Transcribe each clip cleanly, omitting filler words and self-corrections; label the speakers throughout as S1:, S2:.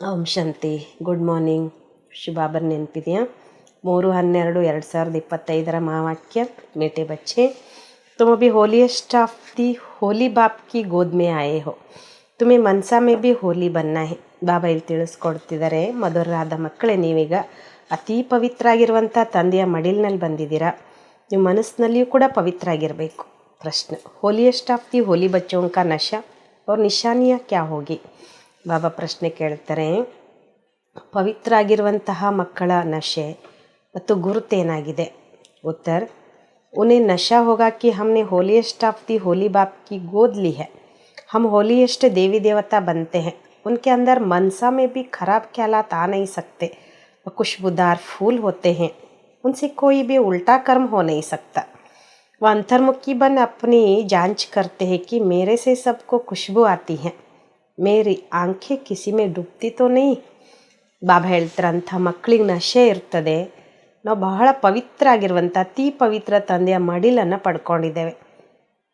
S1: ಓಂ ಶಾಂತಿ. Good morning. ಶುಭಾಬರ್ ನೆನಪಿದೆಯಾ? 3/12/2025 महावाक्य। मेटे बच्चे, तुम अभी होलीएस्ट ऑफ दी होली बाप की गोद में आए हो. तुम्हें मनसा में भी होली बनना है. ಬಾಬಾ ಇಲ್ಲಿ ತಿಳಿಸ್ಕೊಡ್ತಿದ್ದಾರೆ, ಮಧುರರಾದ ಮಕ್ಕಳೇ, ನೀವೀಗ ಅತಿ ಪವಿತ್ರ ಆಗಿರುವಂಥ ತಂದೆಯ ಮಡಿಲಿನಲ್ಲಿ ಬಂದಿದ್ದೀರಾ. ನೀವು ಮನಸ್ಸಿನಲ್ಲಿಯೂ ಕೂಡ ಪವಿತ್ರ ಆಗಿರಬೇಕು. ಪ್ರಶ್ನೆ, ಹೋಲಿಯೆಸ್ಟ್ ಆಫ್ ದಿ ಹೋಲಿ ಬಚ್ಚೋं का नशा और निशानियाँ क्या होगी? ಬಾಬಾ ಪ್ರಶ್ನೆ ಕೇಳ್ತಾರೆ, ಪವಿತ್ರ ಆಗಿರುವಂತಹ ಮಕ್ಕಳ ನಶೆ ಮತ್ತು ಗುರುತೇನಾಗಿದೆ? ಉತ್ತರ, उन्हें नशा होगा कि हमने होलीएस्ट ऑफ दी होली बाप की गोद ली है. हम होलीएस्ट देवी देवता बनते हैं. उनके अंदर मनसा में भी खराब ख्यालात आ नहीं सकते. वो खुशबूदार फूल होते हैं. उनसे कोई भी उल्टा कर्म हो नहीं सकता. वह अंतर्मुखी बन अपनी जांच करते हैं कि मेरे से सबको खुशबू आती है, मेरी आंखें किसी में डूबती तो नहीं. ಬಾಬಾ ಹೇಳ್ತಾರೆ, ಅಂಥ ಮಕ್ಕಳಿಗೆ ನಶೆ ಇರ್ತದೆ. ನಾವು ಬಹಳ ಪವಿತ್ರ ಆಗಿರುವಂಥ ಅತಿ ಪವಿತ್ರ ತಂದೆಯ ಮಡಿಲನ್ನು ಪಡ್ಕೊಂಡಿದ್ದೇವೆ.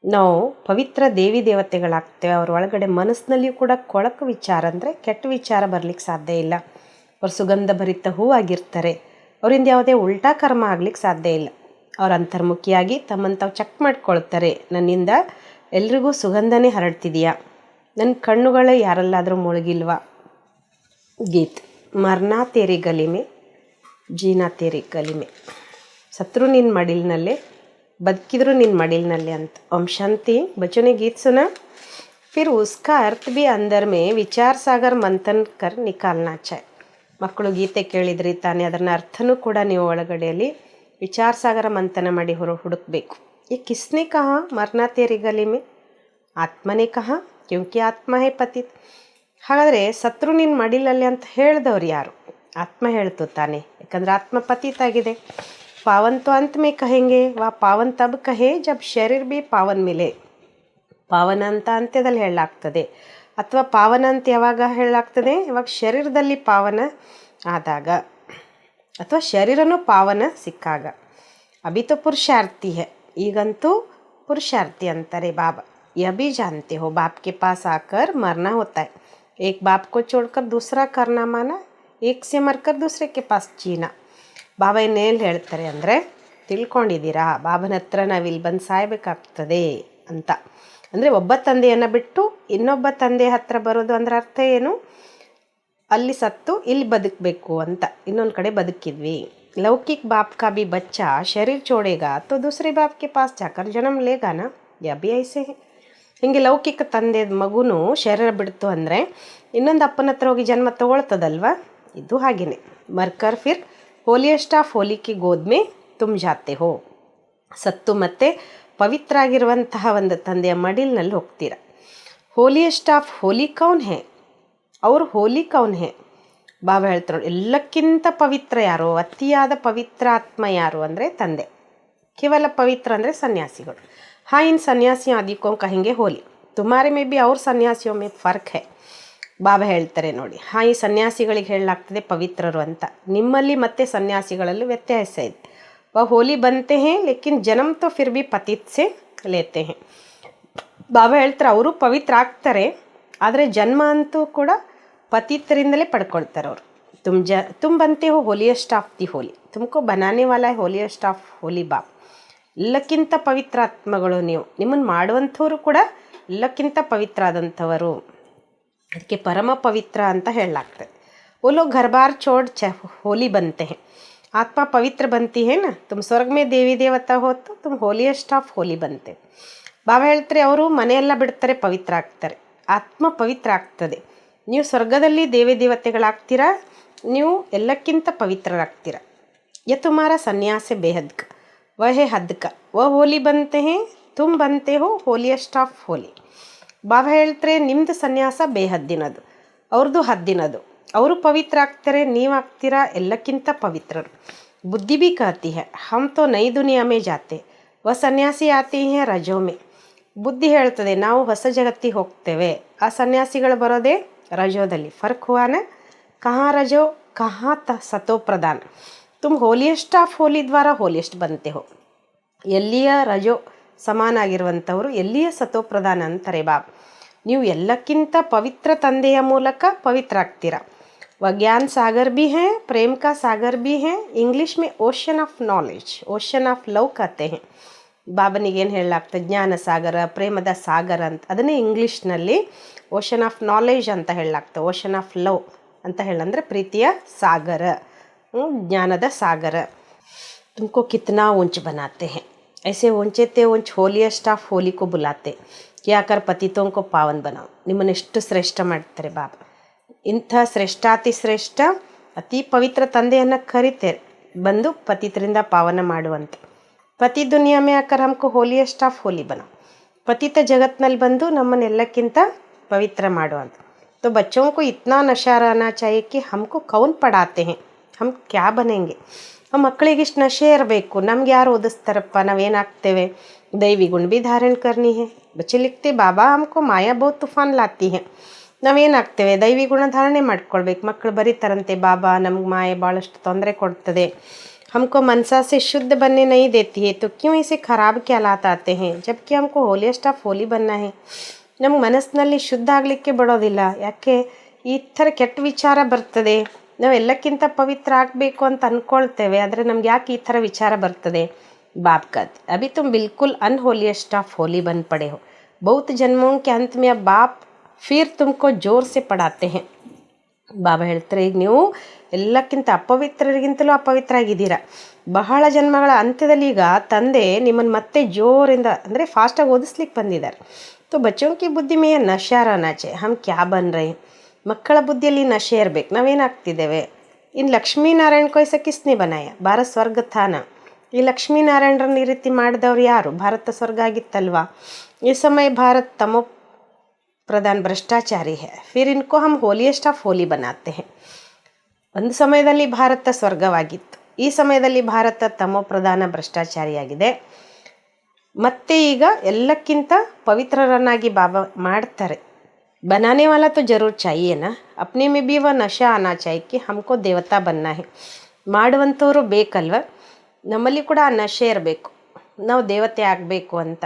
S1: ನಾವು ಪವಿತ್ರ ದೇವಿ ದೇವತೆಗಳಾಗ್ತೇವೆ. ಅವ್ರ ಒಳಗಡೆ ಮನಸ್ಸಿನಲ್ಲಿಯೂ ಕೂಡ ಕೊಳಕು ವಿಚಾರ ಅಂದರೆ ಕೆಟ್ಟ ವಿಚಾರ ಬರಲಿಕ್ಕೆ ಸಾಧ್ಯ ಇಲ್ಲ. ಅವ್ರು ಸುಗಂಧ ಭರಿತ ಹೂವಾಗಿರ್ತಾರೆ. ಅವರಿಂದ ಯಾವುದೇ ಉಲ್ಟಾ ಕರ್ಮ ಆಗ್ಲಿಕ್ಕೆ ಸಾಧ್ಯ ಇಲ್ಲ. ಅವ್ರ ಅಂತರ್ಮುಖಿಯಾಗಿ ತಮ್ಮನ್ನು ತಾವು ಚೆಕ್ ಮಾಡ್ಕೊಳ್ತಾರೆ. ನನ್ನಿಂದ ಎಲ್ರಿಗೂ ಸುಗಂಧನೇ ಹರಡ್ತಿದೆಯಾ? ನನ್ನ ಕಣ್ಣುಗಳು ಯಾರಲ್ಲಾದರೂ ಮುಳುಗಿಲ್ವಾ? ಗೀತ್, ಮರ್ನಾ ತೇರಿ ಗಲಿ ಮೇ, ಜೀನಾ ತೇರಿ ಗಲಿ ಮೇ. ಸತ್ರು ನಿನ್ನ ಮಡಿಲಿನಲ್ಲೇ, ಬದುಕಿದ್ರು ನಿನ್ನ ಮಡಿಲಿನಲ್ಲೇ ಅಂತ. ಓಂ ಶಾಂತಿ. ಬಚ್ಚೋನೆ ಗೀತ್ ಸುನಾ. ಫಿರ್ ಉಸ್ಕಾ ಅರ್ಥ ಭಿ ಅಂದರ್ ಮೇ ವಿಚಾರ ಸಾಗರ್ ಮಂಥನ್ ಕರ್ ನಿಕಾಲ್ನಾ ಚಾಯ್. ಮಕ್ಕಳು ಗೀತೆ ಕೇಳಿದ್ರಿ ತಾನೇ, ಅದರ ಅರ್ಥನೂ ಕೂಡ ನೀವು ಒಳಗಡೆಯಲ್ಲಿ ವಿಚಾರ ಸಾಗರ ಮಂಥನ ಮಾಡಿ ಹುಡುಕಬೇಕು. ಈ ಕಿಸ್ನೆ ಕಹ ಮರ್ನಾ ತೇರಿ ಗಲಿ ಮೇ? ಆತ್ಮನೇ ಕಹ, ಕ್ಯೂಂಕಿ ಆತ್ಮ ಹೇ ಪತಿತ್. ಹಾಗಾದರೆ ಸತ್ರು ನಿನ್ನ ಮಡಿಲಲ್ಲಿ ಅಂತ ಹೇಳಿದವ್ರು ಯಾರು? ಆತ್ಮ ಹೇಳ್ತು ತಾನೆ, ಯಾಕಂದರೆ ಆತ್ಮ ಪತಿತಾಗಿದೆ. ಪಾವನ್ ತೋ ಅಂತ್ ಮೇ ಕಹೆಂಗೆ, ವಾ ಪಾವನ್ ತಬ್ ಕಹೆ ಜಬ್ ಶರೀರ ಬಿ ಪಾವನ್ ಮಿಲೆ. ಪಾವನ ಅಂತ ಅಂತ್ಯದಲ್ಲಿ ಹೇಳಲಾಗ್ತದೆ, ಅಥವಾ ಪಾವನ ಅಂತ ಯಾವಾಗ ಹೇಳಲಾಗ್ತದೆ? ಯಾವಾಗ ಶರೀರದಲ್ಲಿ ಪಾವನ ಆದಾಗ, ಅಥವಾ ಶರೀರನೂ ಪಾವನ ಸಿಕ್ಕಾಗ. ಅಭಿ ತೋ ಪುರುಷಾರ್ಥಿ ಹೇ, ಈಗಂತೂ ಪುರುಷಾರ್ಥಿ ಅಂತಾರೆ ಬಾಬಾ. यह भी जानते हो बाप के पास आकर मरना होता है. एक बाप को छोड़कर दूसरा करना माना, एक से मरकर दूसरे के पास जीना. ಬಾಬಾ ಇನ್ನೇನು ಹೇಳ್ತಾರೆ ಅಂದರೆ, ತಿಳ್ಕೊಂಡಿದ್ದೀರಾ, ಬಾಬನ ಹತ್ರ ನಾವಿಲ್ಲಿ ಬಂದು ಸಾಯಬೇಕಾಗ್ತದೆ ಅಂತ. ಅಂದರೆ ಒಬ್ಬ ತಂದೆಯನ್ನು ಬಿಟ್ಟು ಇನ್ನೊಬ್ಬ ತಂದೆ ಹತ್ರ ಬರೋದು ಅಂದ್ರೆ ಅರ್ಥ ಏನು? ಅಲ್ಲಿ ಸತ್ತು ಇಲ್ಲಿ ಬದುಕಬೇಕು ಅಂತ. ಇನ್ನೊಂದು ಕಡೆ ಬದುಕಿದ್ವಿ. लौकिक बाप का भी बच्चा शरीर छोड़ेगा तो दूसरे बाप के पास जाकर जन्म लेगा ना. यह भी ऐसे है. ಹೀಗೆ ಲೌಕಿಕ ತಂದೆ ಮಗುನು ಶರೀರ ಬಿಡ್ತು ಅಂದರೆ ಇನ್ನೊಂದು ಅಪ್ಪನ ಹತ್ರ ಹೋಗಿ ಜನ್ಮ ತಗೊಳ್ತದಲ್ವ, ಇದು ಹಾಗೆಯೇ. ಮರ್ಕರ್ ಫಿರ್ ಹೋಲಿಯೆಸ್ಟ್ ಆಫ್ ಹೋಲಿ ಕಿ ಗೋದ್ ಮೇ ತುಮ್ ಜಾತೆ ಹೋ. ಸತ್ತು ಮತ್ತೆ ಪವಿತ್ರ ಆಗಿರುವಂತಹ ಒಂದು ತಂದೆಯ ಮಡಿಲಿನಲ್ಲಿ ಹೋಗ್ತೀರ. ಹೋಲಿಯೆಸ್ಟ್ ಆಫ್ ಹೋಲಿ ಕೌನ್ ಹೇ? ಅವರು ಹೋಲಿ ಕೌನ್ ಹೇ? ಬಾಬಾ ಹೇಳ್ತಾರೆ, ಎಲ್ಲಕ್ಕಿಂತ ಪವಿತ್ರ ಯಾರು, ಅತಿಯಾದ ಪವಿತ್ರ ಆತ್ಮ ಯಾರು ಅಂದರೆ ತಂದೆ. ಕೇವಲ ಪವಿತ್ರ ಅಂದರೆ ಸನ್ಯಾಸಿಗಳು. हाँ, इन सन्यासियों आदि को कहेंगे होली. तुम्हारे में भी और सन्यासियों में फ़र्क है. ಬಾಬಾ ಹೇಳ್ತಾರೆ ನೋಡಿ, ಹಾಂ, ಈ ಸನ್ಯಾಸಿಗಳಿಗೆ ಹೇಳಲಾಗ್ತದೆ ಪವಿತ್ರರು ಅಂತ. ನಿಮ್ಮಲ್ಲಿ ಮತ್ತು ಸನ್ಯಾಸಿಗಳಲ್ಲಿ ವ್ಯತ್ಯಾಸ ಇದೆ. ವ ಹೋಲಿ ಬಂತೆ ಹೇ ಲೇಕಿನ್ ಜನ್ಮ ತೋ ಫಿರ್ ಬಿ ಪತಿತ್ ಸೆ ಲೇತೆ ಹೇ. ಬಾಬಾ ಹೇಳ್ತಾರೆ, ಅವರು ಪವಿತ್ರ ಆಗ್ತಾರೆ, ಆದರೆ ಜನ್ಮ ಅಂತೂ ಕೂಡ ಪತಿತರಿಂದಲೇ ಪಡ್ಕೊಳ್ತಾರೆ ಅವರು. ತುಮ್ ಬಂತೆ ಹೋ ಹೋಲಿಯೆಸ್ಟ್ ಆಫ್ ದಿ ಹೋಲಿ, ತುಮಕೋ ಬನಾನೆ ವಾಲಾ ಹೋಲಿಯೆಸ್ಟ್ ಆಫ್ ಹೋಲಿ ಬಾಪ್. ಎಲ್ಲಕ್ಕಿಂತ ಪವಿತ್ರ ಆತ್ಮಗಳು ನೀವು. ನಿಮ್ಮನ್ನು ಮಾಡುವಂಥವರು ಕೂಡ ಎಲ್ಲಕ್ಕಿಂತ ಪವಿತ್ರ ಆದಂಥವರು. ಅದಕ್ಕೆ ಪರಮ ಪವಿತ್ರ ಅಂತ ಹೇಳಲಾಗ್ತದೆ. वो लोग घर बार छोड़ होली बनते हैं. आत्मा पवित्र बनती है ना, तुम स्वर्ग में देवी देवता हो तो तुम होलीएस्ट ಆಫ್ ಹೋಲಿ बनते. ಬಾಬಾ ಹೇಳ್ತಾರೆ, ಅವರು ಮನೆಯೆಲ್ಲ ಬಿಡ್ತಾರೆ, ಪವಿತ್ರ ಆಗ್ತಾರೆ, ಆತ್ಮ ಪವಿತ್ರ ಆಗ್ತದೆ. ನೀವು ಸ್ವರ್ಗದಲ್ಲಿ ದೇವಿ ದೇವತೆಗಳಾಗ್ತೀರಾ, ನೀವು ಎಲ್ಲಕ್ಕಿಂತ ಪವಿತ್ರರಾಗ್ತೀರ. ಯ ತುಮಾರ ಸನ್ಯಾಸ ಬೇಹದ್ಕ ವಹ ಹದ್ಕ ವ ಹೋಲಿ ಬಂತೆ ಹೇ, ತುಮ್ ಬಂತೆ ಹೋ ಹೋಲಿಯೆಸ್ಟ್ ಆಫ್ ಹೋಲಿ. ಬಾಬಾ ಹೇಳ್ತಾರೆ, ನಿಮ್ಮದು ಸನ್ಯಾಸ ಬೇಹದ್ದಿನದು, ಅವ್ರದ್ದು ಹದ್ದಿನದು. ಅವರು ಪವಿತ್ರ ಆಗ್ತಾರೆ, ನೀವಾಗ್ತೀರಾ ಎಲ್ಲಕ್ಕಿಂತ ಪವಿತ್ರರು. ಬುದ್ಧಿ ಭಿ ಕಹತಿ ಹೈ, ಹಮ್ ತೋ ನೈ ದುನಿಯಾ ಮೇ ಜಾತೆ ವ ಸನ್ಯಾಸಿ ಆತಿ ಹೇ ರಜೋ ಮೇ. ಬುದ್ಧಿ ಹೇಳ್ತದೆ, ನಾವು ಹೊಸ ಜಗತ್ತಿಗೆ ಹೋಗ್ತೇವೆ, ಆ ಸನ್ಯಾಸಿಗಳು ಬರೋದೇ ರಜೋದಲ್ಲಿ. ಫರ್ಕ್ ಹುವಾನ, ಕಹಾ ರಜೋ ಕಹಾ ಸತೋ ಪ್ರಧಾನ. ತುಮ್ ಹೋಲಿಯೆಸ್ಟ್ ಆಫ್ ಹೋಲಿ ದ್ವಾರ ಹೋಲಿಯೆಸ್ಟ್ ಬಂತೆ ಹೋ. ಎಲ್ಲಿಯ ರಜೋ ಸಮಾನ ಆಗಿರುವಂಥವರು, ಎಲ್ಲಿಯ ಸತೋ ಪ್ರಧಾನ ಅಂತಾರೆ ಬಾಬಾ. ನೀವು ಎಲ್ಲಕ್ಕಿಂತ ಪವಿತ್ರ ತಂದೆಯ ಮೂಲಕ ಪವಿತ್ರ ಆಗ್ತೀರ. वह ज्ञान सागर भी हैं, प्रेम का सागर भी हैं. इंग्लिश में ocean of knowledge, ocean of love कहते हैं. ಬಾಬನಿಗೇನು ಹೇಳಲಾಗ್ತದೆ, ಜ್ಞಾನ ಸಾಗರ, ಪ್ರೇಮದ ಸಾಗರ ಅಂತ. ಅದನ್ನೇ ಇಂಗ್ಲೀಷ್ನಲ್ಲಿ ಓಷನ್ ಆಫ್ ನಾಲೆಜ್ ಅಂತ ಹೇಳಲಾಗ್ತದೆ. ಓಷನ್ ಆಫ್ ಲವ್ ಅಂತ ಹೇಳಂದ್ರೆ ಪ್ರೀತಿಯ ಸಾಗರ, ज्ञानदा सागर. तुमको कितना ऊंच बनाते हैं, ऐसे ऊंचे ते ऊंच होलिएस्ट ऑफ होली को बुलाते, क्या कर पतितों को पावन बनाओ. ನಿಮ್ಮನ್ನೆಷ್ಟು ಶ್ರೇಷ್ಠ ಮಾಡ್ತಾರೆ ಬಾಬಾ. ಇಂಥ ಶ್ರೇಷ್ಠಾತಿ ಶ್ರೇಷ್ಠ ಅತಿ ಪವಿತ್ರ ತಂದೆಯನ್ನು ಕರಿತೇವೆ, ಬಂದು ಪತಿತರಿಂದ ಪಾವನ ಮಾಡುವಂತ. ಪತಿ ದುನಿಯಾ ಮೇ ಆಕರ್ ಹಮ್ಕೋ ಹೋಲಿಯೆಸ್ಟ್ ಆಫ್ ಹೋಲಿ बनाओ. ಪತಿತ ಜಗತ್ನಲ್ಲಿ ಬಂದು ನಮ್ಮನ್ನೆಲ್ಲಕ್ಕಿಂತ ಪವಿತ್ರ ಮಾಡುವಂತ. तो बच्चों को इतना नशा रहना चाहिए कि हमको कौन पढ़ाते हैं, हम क्या बनेंगे. ಮಕ್ಕಳಿಗೆ ಇಷ್ಟು ನಶೆ ಇರಬೇಕು, ನಮ್ಗೆ ಯಾರು ಓದಿಸ್ತಾರಪ್ಪ, ನಾವೇನಾಗ್ತೇವೆ. दैवी गुण भी धारण करनी है. बच्चे लिखते बाबा हमको माया बहुत तूफान लाती है. ನಾವೇನಾಗ್ತೇವೆ, ದೈವಿ ಗುಣ ಧಾರಣೆ ಮಾಡ್ಕೊಳ್ಬೇಕು. ಮಕ್ಕಳು ಬರೀತಾರಂತೆ, ಬಾಬಾ ನಮ್ಗೆ ಮಾಯೆ ಭಾಳಷ್ಟು ತೊಂದರೆ ಕೊಡ್ತದೆ. हमको मनसा से शुद्ध बनने नहीं देती है, तो क्यों इसे खराब ख्यालात आते हैं, जबकि हमको होलिएस्ट ऑफ होली बनना है. ನಮ್ಗೆ ಮನಸ್ಸಿನಲ್ಲಿ ಶುದ್ಧ ಆಗಲಿಕ್ಕೆ ಬಿಡೋದಿಲ್ಲ. ಯಾಕೆ ಈ ಥರ ಕೆಟ್ಟ ವಿಚಾರ ಬರ್ತದೆ. ನಾವೆಲ್ಲಕ್ಕಿಂತ ಪವಿತ್ರ ಆಗಬೇಕು ಅಂತ ಅಂದ್ಕೊಳ್ತೇವೆ, ಆದರೆ ನಮ್ಗೆ ಯಾಕೆ ಈ ಥರ ವಿಚಾರ ಬರ್ತದೆ. ಬಾಪ್ कहते अभी तुम बिल्कुल अनहोलिएस्ट ऑफ होली बन पड़े हो. बहुत जन्मों के अंत में अब बाप फिर तुमको जोर से पढ़ाते हैं. ಬಾಬಾ ಹೇಳ್ತಾರೆ, ಈಗ ನೀವು ಎಲ್ಲಕ್ಕಿಂತ ಅಪವಿತ್ರರಿಗಿಂತಲೂ ಅಪವಿತ್ರ ಆಗಿದ್ದೀರಾ. ಬಹಳ ಜನ್ಮಗಳ ಅಂತ್ಯದಲ್ಲಿ ಈಗ ತಂದೆ ನಿಮ್ಮನ್ನು ಮತ್ತೆ ಜೋರಿಂದ ಅಂದರೆ ಫಾಸ್ಟಾಗಿ ಓದಿಸ್ಲಿಕ್ಕೆ ಬಂದಿದ್ದಾರೆ. तो बच्चों की बुद्धि में नशा रहना चाहिए, हम क्या बन रहे हैं. ಮಕ್ಕಳ ಬುದ್ಧಿಯಲ್ಲಿ ನಶೆ ಇರಬೇಕು, ನಾವೇನಾಗ್ತಿದ್ದೇವೆ. ಇನ್ನು ಲಕ್ಷ್ಮೀನಾರಾಯಣ को ऐसा किसने बनाया, ಭಾರತ ಸ್ವರ್ಗ ಥಾನ. ಈ ಲಕ್ಷ್ಮೀನಾರಾಯಣರನ್ನ ಈ ರೀತಿ ಮಾಡಿದವ್ರು ಯಾರು, ಭಾರತ ಸ್ವರ್ಗ ಆಗಿತ್ತಲ್ವಾ. ಈ ಸಮಯ ಭಾರತ ತಮೋ ಪ್ರಧಾನ ಭ್ರಷ್ಟಾಚಾರಿ है, फिर इनको हम होलिएस्ट ऑफ होली बनाते हैं. ಒಂದು ಸಮಯದಲ್ಲಿ ಭಾರತ ಸ್ವರ್ಗವಾಗಿತ್ತು, ಈ ಸಮಯದಲ್ಲಿ ಭಾರತ ತಮೋ ಪ್ರಧಾನ ಭ್ರಷ್ಟಾಚಾರಿಯಾಗಿದೆ. ಮತ್ತೆ ಈಗ ಎಲ್ಲಕ್ಕಿಂತ ಪವಿತ್ರರನ್ನಾಗಿ ಬಾಬಾ ಮಾಡ್ತಾರೆ. बनाने वाला तो जरूर चाहिए ना, अपने में भी वह नशा आना चाहिए कि हमको देवता बनना है. ಮಾಡುವಂಥವ್ರು ಬೇಕಲ್ವ, ನಮ್ಮಲ್ಲಿ ಕೂಡ ಆ ನಶೆ ಇರಬೇಕು, ನಾವು ದೇವತೆ ಆಗಬೇಕು ಅಂತ.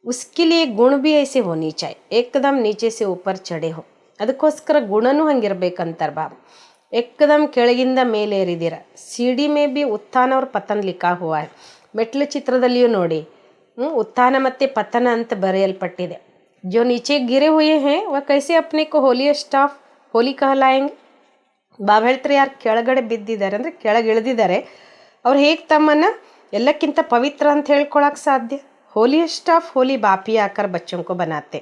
S1: उसके लिए गुण भी ऐसे होनी चाहिए, एकदम नीचे से ऊपर चढ़े हो. ಅದಕ್ಕೋಸ್ಕರ ಗುಣನೂ ಹಂಗಿರ್ಬೇಕಂತಾರೆ ಬಾಬಾ. एकदम ಕೆಳಗಿಂದ ಮೇಲೆ ಏರಿದಿರ. ಸಿಡಿ ಮೇ ಬಿ ಉತ್ಥಾನ और ಪತನ ಲಿಖಾ ಹುವಾ है. ಮೆಟ್ಲು ಚಿತ್ರದಲ್ಲಿಯೂ ನೋಡಿ, ಉತ್ಥಾನ ಮತ್ತು ಪತನ ಅಂತ ಬರೆಯಲ್ಪಟ್ಟಿದೆ. जो नीचे गिरे हुए हैं वह कैसे अपने को होलिएस्ट ऑफ होली कहलाएंगे. ಬಾಬಾ ಹೇಳ್ತಾರೆ, ಯಾರು ಕೆಳಗಡೆ ಬಿದ್ದಿದ್ದಾರೆ ಅಂದರೆ ಕೆಳಗಿಳಿದಿದ್ದಾರೆ, ಅವ್ರು ಹೇಗೆ ತಮ್ಮನ್ನು ಎಲ್ಲಕ್ಕಿಂತ ಪವಿತ್ರ ಅಂತ ಹೇಳ್ಕೊಳಕ್ಕೆ ಸಾಧ್ಯ. होलिएस्ट ऑफ होली बाप ही आकर बच्चों को बनाते.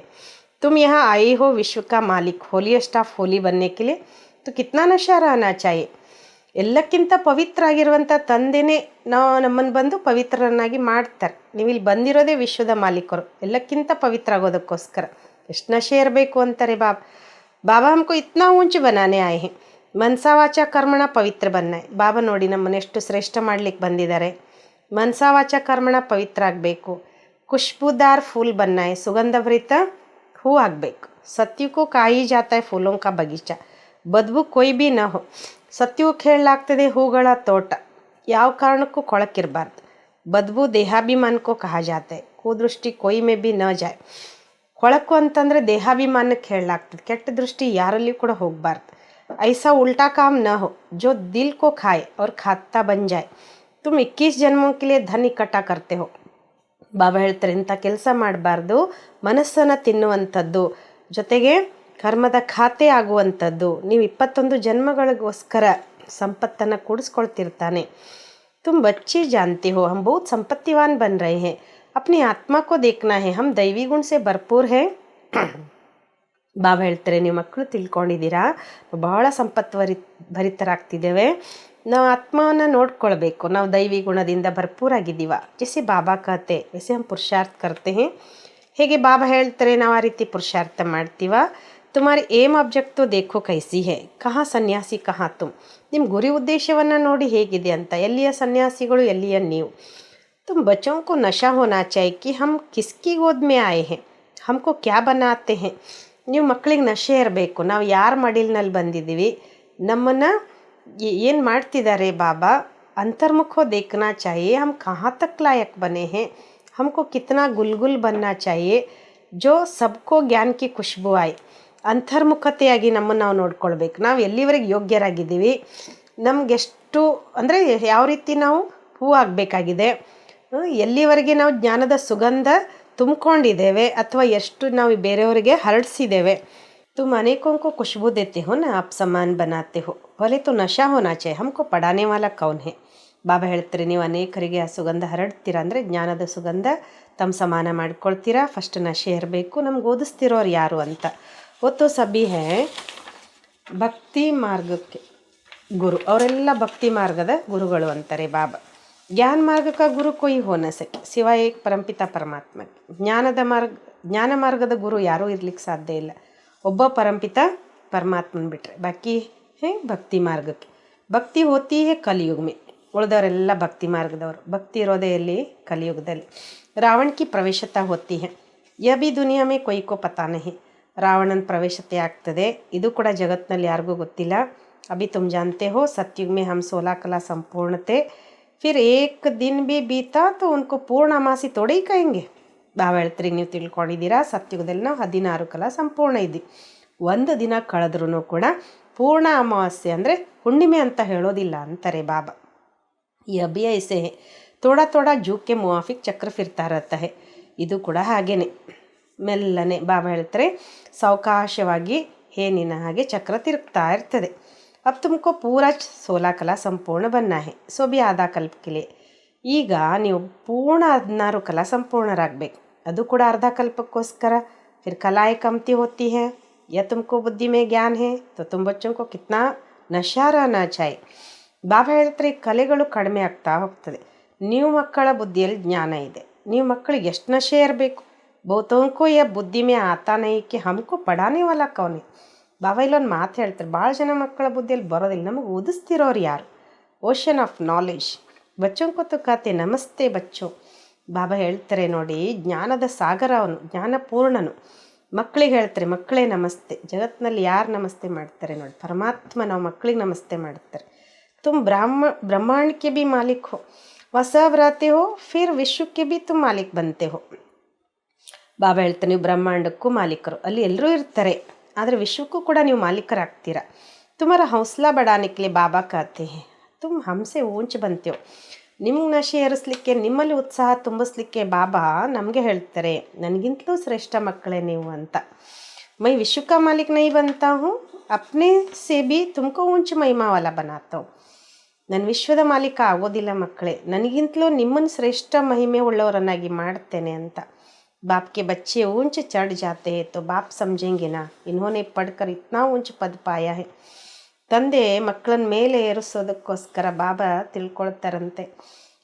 S1: तुम यहाँ आए हो विश्व का मालिक, होलिएस्ट ऑफ होली बनने के लिए तो कितना नशा रहना चाहिए. ಎಲ್ಲಕ್ಕಿಂತ ಪವಿತ್ರ ಆಗಿರುವಂಥ ತಂದೆನೇ ನಮ್ಮನ್ನು ಬಂದು ಪವಿತ್ರರನ್ನಾಗಿ ಮಾಡ್ತಾರೆ. ನೀವು ಇಲ್ಲಿ ಬಂದಿರೋದೇ ವಿಶ್ವದ ಮಾಲೀಕರು, ಎಲ್ಲಕ್ಕಿಂತ ಪವಿತ್ರ ಆಗೋದಕ್ಕೋಸ್ಕರ. ಎಷ್ಟು ನಶೆ ಇರಬೇಕು ಅಂತಾರೆ ಬಾಬಾ. ಬಾಬಾ ಹಮ್ಕೋ ಇತ್ನಾ ಊಂಚ್ ಬನಾನೆ ಆಯೆ ಹೇ, ಮನಸಾ ವಾಚಾ ಕರ್ಮಣ ಪವಿತ್ರ ಬನ್ನಾಯ್. ಬಾಬಾ ನೋಡಿ ನಮ್ಮನ್ನು ಎಷ್ಟು ಶ್ರೇಷ್ಠ ಮಾಡ್ಲಿಕ್ಕೆ ಬಂದಿದ್ದಾರೆ. ಮನಸಾ ವಾಚಾ ಕರ್ಮಣ ಪವಿತ್ರ ಆಗಬೇಕು. ಖುಷ್ಬೂದಾರ್ ಫೂಲ್ ಬನ್ನಾಯ್, ಸುಗಂಧಭರಿತ ಹೂ ಆಗಬೇಕು. ಸತ್ಯಕ್ಕೂ ಕಾಯಿ ಜಾತ ಫೂಲೋं का बगीचा, ಬದ್ಬು ಕೊಯ್ ಬಿ ನ ಹೋ. ಸತ್ಯಕ್ಕೆ ಹೇಳಲಾಗ್ತದೆ ಹೂಗಳ ತೋಟ, ಯಾವ ಕಾರಣಕ್ಕೂ ಕೊಳಕಿರಬಾರ್ದು. ಬದ್ಬು ದೇಹಾಭಿಮಾನಕ್ಕೂ ಕಹಾ ಜಾತೆ, ಕುದೃಷ್ಟಿ ಕೊಯ್ ಮೇ ಬಿ ನ ಜಾಯ್. ಕೊಳಕು ಅಂತಂದರೆ ದೇಹಾಭಿಮಾನಕ್ಕೆ ಹೇಳಲಾಗ್ತದೆ, ಕೆಟ್ಟ ದೃಷ್ಟಿ ಯಾರಲ್ಲಿ ಕೂಡ ಹೋಗಬಾರ್ದು. ಐಸಾ ಉಲ್ಟಾ ಕಾಮ್ ನ ಹೋ ಜೋ ದಿಲ್ ಕೋ ಖಾಯ್ और खाता बन जाए. तुम 21 जन्मों के लिए धन इकट्ठा करते हो. ಬಾಬಾ ಹೇಳ್ತಾರೆ, ಇಂಥ ಕೆಲಸ ಮಾಡಬಾರ್ದು, ಮನಸ್ಸನ್ನು ತಿನ್ನುವಂಥದ್ದು, ಜೊತೆಗೆ ಕರ್ಮದ ಖಾತೆ ಆಗುವಂಥದ್ದು. ನೀವು 21 ಜನ್ಮಗಳಿಗೋಸ್ಕರ ಸಂಪತ್ತನ್ನು ಕೂಡಿಸ್ಕೊಳ್ತಿರ್ತಾನೆ. तुम बच्चे जानते हो हम बहुत संपत्तिवान बन रहे हैं, अपनी आत्मा को देखना है, हम दैवी गुण से भरपूर है. ಬಾಬಾ ಹೇಳ್ತಾರೆ, ನೀವು ಮಕ್ಕಳು ತಿಳ್ಕೊಂಡಿದ್ದೀರಾ, ಬಹಳ ಭರಿತರಾಗ್ತಿದ್ದೇವೆ. ನಾವು ಆತ್ಮವನ್ನು ನೋಡ್ಕೊಳ್ಬೇಕು, ನಾವು ದೈವಿ ಗುಣದಿಂದ ಭರ್ಪೂರಾಗಿದ್ದೀವ. ಜೈಸೆ ಬಾಬಾ ಕತೆ ವೈಸೆ ಹಮ್ ಪುರುಷಾರ್ಥ ಕರ್ತೆ ಹೇ. ಹೇಗೆ ಬಾಬಾ ಹೇಳ್ತಾರೆ ನಾವು ಆ ರೀತಿ ಪುರುಷಾರ್ಥ ಮಾಡ್ತೀವ. ತುಮಾರಿ ಏಮ್ ಆಬ್ಜೆಕ್ಟ್ ತೋ ದೇಖೋ ಕೈಸಿ ಹೇ, ಕಹಾ ಸನ್ಯಾಸಿ ಕಹಾ ತುಮ್. ನಿಮ್ಮ ಗುರಿ ಉದ್ದೇಶವನ್ನು ನೋಡಿ ಹೇಗಿದೆ ಅಂತ. ಎಲ್ಲಿಯ ಸನ್ಯಾಸಿಗಳು, ಎಲ್ಲಿಯ ನೀವು. ತುಮ್ ಬಚ್ಚೋं को नशा होना चाहिए कि हम किसकी गोद में आए हैं, हमको क्या बनाते हैं. ನೀವು ಮಕ್ಕಳಿಗೆ ನಶೆ ಇರಬೇಕು, ನಾವು ಯಾರ ಮಡಿಲಿನಲ್ಲಿ ಬಂದಿದ್ದೀವಿ, ನಮ್ಮನ್ನು ಏನು ಮಾಡ್ತಿದ್ದಾರೆ ಬಾಬಾ. अंतर्मुख हो देखना चाहिए, हम कहाँ तक लायक बने हैं, हमको कितना गुलगुल बनना चाहिए जो सबको ज्ञान की खुशबू आए. ಅಂತರ್ಮುಖತೆಯಾಗಿ ನಮ್ಮನ್ನು ನಾವು ನೋಡ್ಕೊಳ್ಬೇಕು. ನಾವು ಎಲ್ಲಿವರೆಗೆ ಯೋಗ್ಯರಾಗಿದ್ದೀವಿ, ನಮಗೆಷ್ಟು ಅಂದರೆ ಯಾವ ರೀತಿ ನಾವು ಹೂ ಆಗಬೇಕಾಗಿದೆ, ಎಲ್ಲಿವರೆಗೆ ನಾವು ಜ್ಞಾನದ ಸುಗಂಧ ತುಂಬಿಕೊಂಡಿದ್ದೇವೆ ಅಥವಾ ಎಷ್ಟು ನಾವು ಬೇರೆಯವರಿಗೆ ಹರಡಿಸಿದ್ದೇವೆ. तुम अनेकों को खुशबू देते हो ना, आप समान बनाते हो, भले तो नशा होना चाहिए, हमको पढ़ाने वाला कौन है. ಬಾಬಾ ಹೇಳ್ತಾರೆ, ನೀವು ಅನೇಕರಿಗೆ ಆ ಸುಗಂಧ ಹರಡ್ತೀರಾ ಅಂದರೆ ಜ್ಞಾನದ ಸುಗಂಧ ತಮ್ಮ ಸಮಾನ ಮಾಡ್ಕೊಳ್ತೀರಾ. ಫಸ್ಟ್ ನಶೆ ಇರಬೇಕು, ನಮ್ಗೆ ಓದಿಸ್ತಿರೋರು ಯಾರು ಅಂತ. ಒತ್ತು ಸಭಿ ಹೇ ಭಕ್ತಿ ಮಾರ್ಗಕ್ಕೆ ಗುರು, ಅವರೆಲ್ಲ ಭಕ್ತಿ ಮಾರ್ಗದ ಗುರುಗಳು ಅಂತಾರೆ ಬಾಬಾ. ಜ್ಞಾನ ಮಾರ್ಗಕ ಗುರು ಕೊಯ್ ಹೋನ ಸಕೆ ಸಿವಾಯ ಏಕ್ ಪರಂಪಿತ ಪರಮಾತ್ಮ. ಜ್ಞಾನ ಮಾರ್ಗದ ಗುರು ಯಾರೂ ಇರ್ಲಿಕ್ಕೆ ಸಾಧ್ಯ ಇಲ್ಲ, ಒಬ್ಬ ಪರಂಪಿತ ಪರಮಾತ್ಮನ ಬಿಟ್ಟರೆ. ಬಾಕಿ ಹೇ ಭಕ್ತಿ ಮಾರ್ಗಕ್ಕೆ. ಭಕ್ತಿ ಹೋತಿ ಹೇ ಕಲಿಯುಗ ಮೇ, ಉಳಿದವರೆಲ್ಲ ಭಕ್ತಿ ಮಾರ್ಗದವರು. ಭಕ್ತಿ ಇರೋದೇ ಎಲ್ಲಿ? ಕಲಿಯುಗದಲ್ಲಿ. ರಾವಣ ಕಿ ಪ್ರವೇಶತಾ ಹೋತಿ ಹೇ, ಯ ಬಿ ದುನಿಯಾ ಮೇ ಕೊಯ್ ಕೋ ಪತಾ ನಹಿ. ರಾವಣನ ಪ್ರವೇಶತೆ ಆಗ್ತದೆ, ಇದು ಕೂಡ ಜಗತ್ತಿನಲ್ಲಿ ಯಾರಿಗೂ ಗೊತ್ತಿಲ್ಲ. ಅಭಿ ತುಮ್ ಜಾನ್ತೆ ಹೋ ಸತ್ಯುಗ್ ಮೇ ಹಮ್ 16 ಕಲಾ ಸಂಪೂರ್ಣತೆ, ಫಿರ್ ಏಕ್ ದಿನ ಬಿ ಬೀತಾ ತೋ ಉನ್ಕೋ ಪೂರ್ಣ ಅಮಾಸಿ ತೋಡೆ ಕಹೆಂಗೆ. ಬಾಬಾ ಹೇಳ್ತೀರಿ, ನೀವು ತಿಳ್ಕೊಂಡಿದ್ದೀರಾ, ಸತ್ಯುಗದಲ್ಲಿ ನಾವು 16 ಕಲಾ ಸಂಪೂರ್ಣ ಇದ್ದೀವಿ. ಒಂದು ದಿನ ಕಳೆದ್ರೂ ಕೂಡ ಪೂರ್ಣ ಅಮಾವಾಸ್ಯೆ ಅಂದರೆ ಹುಣ್ಣಿಮೆ ಅಂತ ಹೇಳೋದಿಲ್ಲ ಅಂತಾರೆ ಬಾಬಾ. ಈ ಅಭ್ಯಾಸ ತೋಡ ತೋಡ ಜೂಕ್ಕೆ ಮುವಾಫಿಕ್ ಚಕ್ರ ಫಿರ್ತಾ ಇರತ್ತೆ ಹೇ, ಇದು ಕೂಡ ಹಾಗೇನೆ ಮೆಲ್ಲನೆ. ಬಾಬಾ ಹೇಳ್ತಾರೆ, ಸಾವಕಾಶವಾಗಿ ಹೇನಿನ ಹಾಗೆ ಚಕ್ರ ತಿರುಗ್ತಾ ಇರ್ತದೆ. ಅಬ್ ತುಮಕೋ ಪೂರಾ 16 ಕಲಾ ಸಂಪೂರ್ಣ ಬನ್ನ ಹೇ, ಸೊ ಬಿ ಆದಾ ಕಲ್ಪಕ್ಕೆ. ಈಗ ನೀವು ಪೂರ್ಣ 16 ಕಲಾ ಸಂಪೂರ್ಣರಾಗಬೇಕು, ಅದು ಕೂಡ ಅರ್ಧ ಕಲ್ಪಕ್ಕೋಸ್ಕರ. ಫಿರ್ ಕಲಾಯ್ ಕಮ್ತಿ ಹೋತಿ ಹೇ, ಯ ತುಮಕೋ ಬುದ್ಧಿ ಮೇ ಜ್ಞಾನ ಹೇ ತೋ ತುಮ್ ಬಚ್ಚೋಂ ಕೋ ಕಿತ್ನಾ ನಶಾ ರಹನಾ ಚಾಹಿಯೆ. ಬಾಬಾ ಹೇಳ್ತಾರೆ, ಕಲೆಗಳು ಕಡಿಮೆ ಆಗ್ತಾ ಹೋಗ್ತದೆ. ನೀವು ಮಕ್ಕಳ ಬುದ್ಧಿಯಲ್ಲಿ ಜ್ಞಾನ ಇದೆ, ನೀವು ಮಕ್ಕಳಿಗೆ ಎಷ್ಟು ನಶೆ ಇರಬೇಕು. ಬಹುತೋಂಕೋ ಯ ಬುದ್ಧಿ ಮೇ ಆತಾ ನೈಕೆ ಹಮ್ಕೋ ಪಡಾನೆ ವಾಲ ಕೌನೆ. ಬಾಬಾ ಇಲ್ಲೊಂದು ಮಾತು ಹೇಳ್ತಾರೆ, ಭಾಳ ಜನ ಮಕ್ಕಳ ಬುದ್ಧಿಯಲ್ಲಿ ಬರೋದಿಲ್ಲ, ನಮಗೆ ಓದಿಸ್ತಿರೋರು ಯಾರು? ಓಷನ್ ಆಫ್ ನಾಲೆಜ್ ಬಚ್ಚೋಂ ಕೋ ತೋ ಕಾತೆ ನಮಸ್ತೆ ಬಚ್ಚೋ. ಬಾಬಾ ಹೇಳ್ತಾರೆ ನೋಡಿ, ಜ್ಞಾನದ ಸಾಗರ ಅವನು, ಜ್ಞಾನಪೂರ್ಣನು. ಮಕ್ಕಳಿಗೆ ಹೇಳ್ತಾರೆ, ಮಕ್ಕಳೇ ನಮಸ್ತೆ. ಜಗತ್ತಿನಲ್ಲಿ ಯಾರು ನಮಸ್ತೆ ಮಾಡ್ತಾರೆ ನೋಡಿ? ಪರಮಾತ್ಮ ನಾವು ಮಕ್ಕಳಿಗೆ ನಮಸ್ತೆ ಮಾಡ್ತಾರೆ. तुम ब्रह्मांड के भी मालिक हो, वह सब रहते हो, फिर विश्व के भी तुम मालिक बनते हो. ಬಾಬಾ ಹೇಳ್ತಾರೆ, ನೀವು ಬ್ರಹ್ಮಾಂಡಕ್ಕೂ ಮಾಲೀಕರು, ಅಲ್ಲಿ ಎಲ್ಲರೂ ಇರ್ತಾರೆ, ಆದರೆ ವಿಶ್ವಕ್ಕೂ ಕೂಡ ನೀವು ಮಾಲೀಕರಾಗ್ತೀರಾ. ತುಮಾರ ಹೌಸ್ಲಾ ಬಡಾನಿಕ್ಲೆ ಬಾಬಾ ಕಾತೆ ಹೇ, ತುಮ್ ಹಮ್ಸೆ ಊಂಚ್ ಬಂತೇವು. ನಿಮ್ಗೆ ನಶೆ ಏರಿಸ್ಲಿಕ್ಕೆ, ನಿಮ್ಮಲ್ಲಿ ಉತ್ಸಾಹ ತುಂಬಿಸ್ಲಿಕ್ಕೆ ಬಾಬಾ ನಮಗೆ ಹೇಳ್ತಾರೆ, ನನಗಿಂತಲೂ ಶ್ರೇಷ್ಠ ಮಕ್ಕಳೇ ನೀವು ಅಂತ. ಮೈ ವಿಶ್ವ ಕಾ ಮಾಲಿಕ್ ನೈ ಬಂತಾ ಹೂँ, ಅಪ್ನೆ ಸೆ ಬಿ ತುಮಕೋ ಊಂಚ್ ಮಹಿಮಾವಾಲ ಬನಾತಾ ಹೂँ. ನಾನು ವಿಶ್ವದ ಮಾಲೀಕ ಆಗೋದಿಲ್ಲ ಮಕ್ಕಳೇ, ನನಗಿಂತಲೂ ನಿಮ್ಮನ್ನು ಶ್ರೇಷ್ಠ ಮಹಿಮೆ ಉಳ್ಳವರನ್ನಾಗಿ ಮಾಡ್ತೇನೆ ಅಂತ. ಬಾಪ್ ಕೆ ಬಚ್ಚೆ ಊಂಚ್ ಚढ़ ಜಾತೆ ಹೇ ತೋ ಬಾಪ್ ಸಮझेंगे ना, इन्होंने पढ़कर इतना ऊंच पद पाया है. ತಂದೆ ಮಕ್ಕಳನ್ನ ಮೇಲೆ ಏರಿಸೋದಕ್ಕೋಸ್ಕರ ಬಾಬಾ ತಿಳ್ಕೊಳ್ತಾರಂತೆ,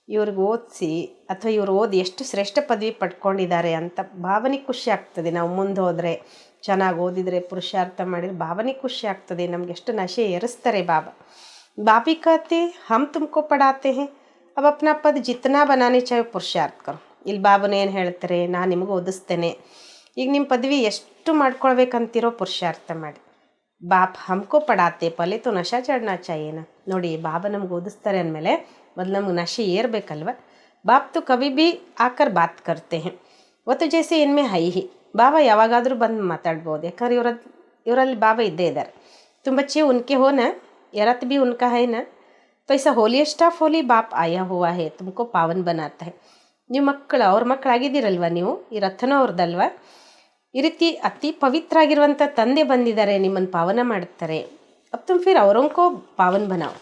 S1: ಇವ್ರಿಗೆ ಓದಿಸಿ ಅಥವಾ ಇವ್ರು ಓದಿ ಎಷ್ಟು ಶ್ರೇಷ್ಠ ಪದವಿ ಪಡ್ಕೊಂಡಿದ್ದಾರೆ ಅಂತ. ಭಾವನಿಗೆ ಖುಷಿ ಆಗ್ತದೆ, ನಾವು ಮುಂದೆ ಹೋದರೆ, ಚೆನ್ನಾಗಿ ಓದಿದರೆ, ಪುರುಷಾರ್ಥ ಮಾಡಿದರೆ ಭಾವನಿಗೆ ಖುಷಿ ಆಗ್ತದೆ. ನಮ್ಗೆ ಎಷ್ಟು ನಶೆ ಏರಿಸ್ತಾರೆ ಬಾಬಾ. ಬಾಬಿ कहते हम तुमको पढ़ाते हैं, अब अपना पद जितना बनाने चाहिए पुरुषार्थ करो. ಇಲ್ಲಿ ಬಾಬನ ಏನು ಹೇಳ್ತಾರೆ, ನಾನು ನಿಮಗೆ ಓದಿಸ್ತೇನೆ, ಈಗ ನಿಮ್ಮ ಪದವಿ ಎಷ್ಟು ಮಾಡ್ಕೊಳ್ಬೇಕಂತಿರೋ ಪುರುಷಾರ್ಥ ಮಾಡಿ. ಬಾಪ್ ಹಮ್ಕೋ ಪಡಾತೆ ಪಲೆ ತೋ ನಶಾ ಚढ़ना चाहिए ना. ನೋಡಿ, ಬಾಬಾ ನಮ್ಗೆ ಓದಿಸ್ತಾರೆ ಅಂದಮೇಲೆ ಮೊದಲು ನಮ್ಗೆ ನಶೆ ಏರ್ಬೇಕಲ್ವ. ಬಾಪ್ ತು ಕವಿ ಭೀ ಆಕರ್ ಬಾತ್ ಕರ್ತೆ ಹೇ, ಒತ್ತು ಜೈಸೆ ಇನ್ಮೆ ಹೈ ಹಿ. ಬಾಬಾ ಯಾವಾಗಾದರೂ ಬಂದು ಮಾತಾಡ್ಬೋದು, ಯಾಕಂದ್ರೆ ಇವರಲ್ಲಿ ಬಾಬಾ ಇದ್ದೇ ಇದ್ದಾರೆ. ತುಂಬ ಬಚ್ಚೆ ಉನ್ಕೆ ಹೋನ, ಯರತ್ भी उनका है ना, तो ऐसा होलीएस्ट ऑफ होली बाप आया हुआ है, तुमको पावन बनाता है. ನೀವು ಮಕ್ಕಳು, ಅವ್ರ ಮಕ್ಕಳಾಗಿದ್ದೀರಲ್ವ, ನೀವು ಈ ರಥನೋ ಅವ್ರದ್ದಲ್ವ. ಈ ರೀತಿ ಅತಿ ಪವಿತ್ರ ಆಗಿರುವಂಥ ತಂದೆ ಬಂದಿದ್ದಾರೆ, ನಿಮ್ಮನ್ನು ಪಾವನ ಮಾಡ್ತಾರೆ. ಅಬ್ ತುಮ್ ಫಿರ್ ಅವರೋं को पावन बनाओ.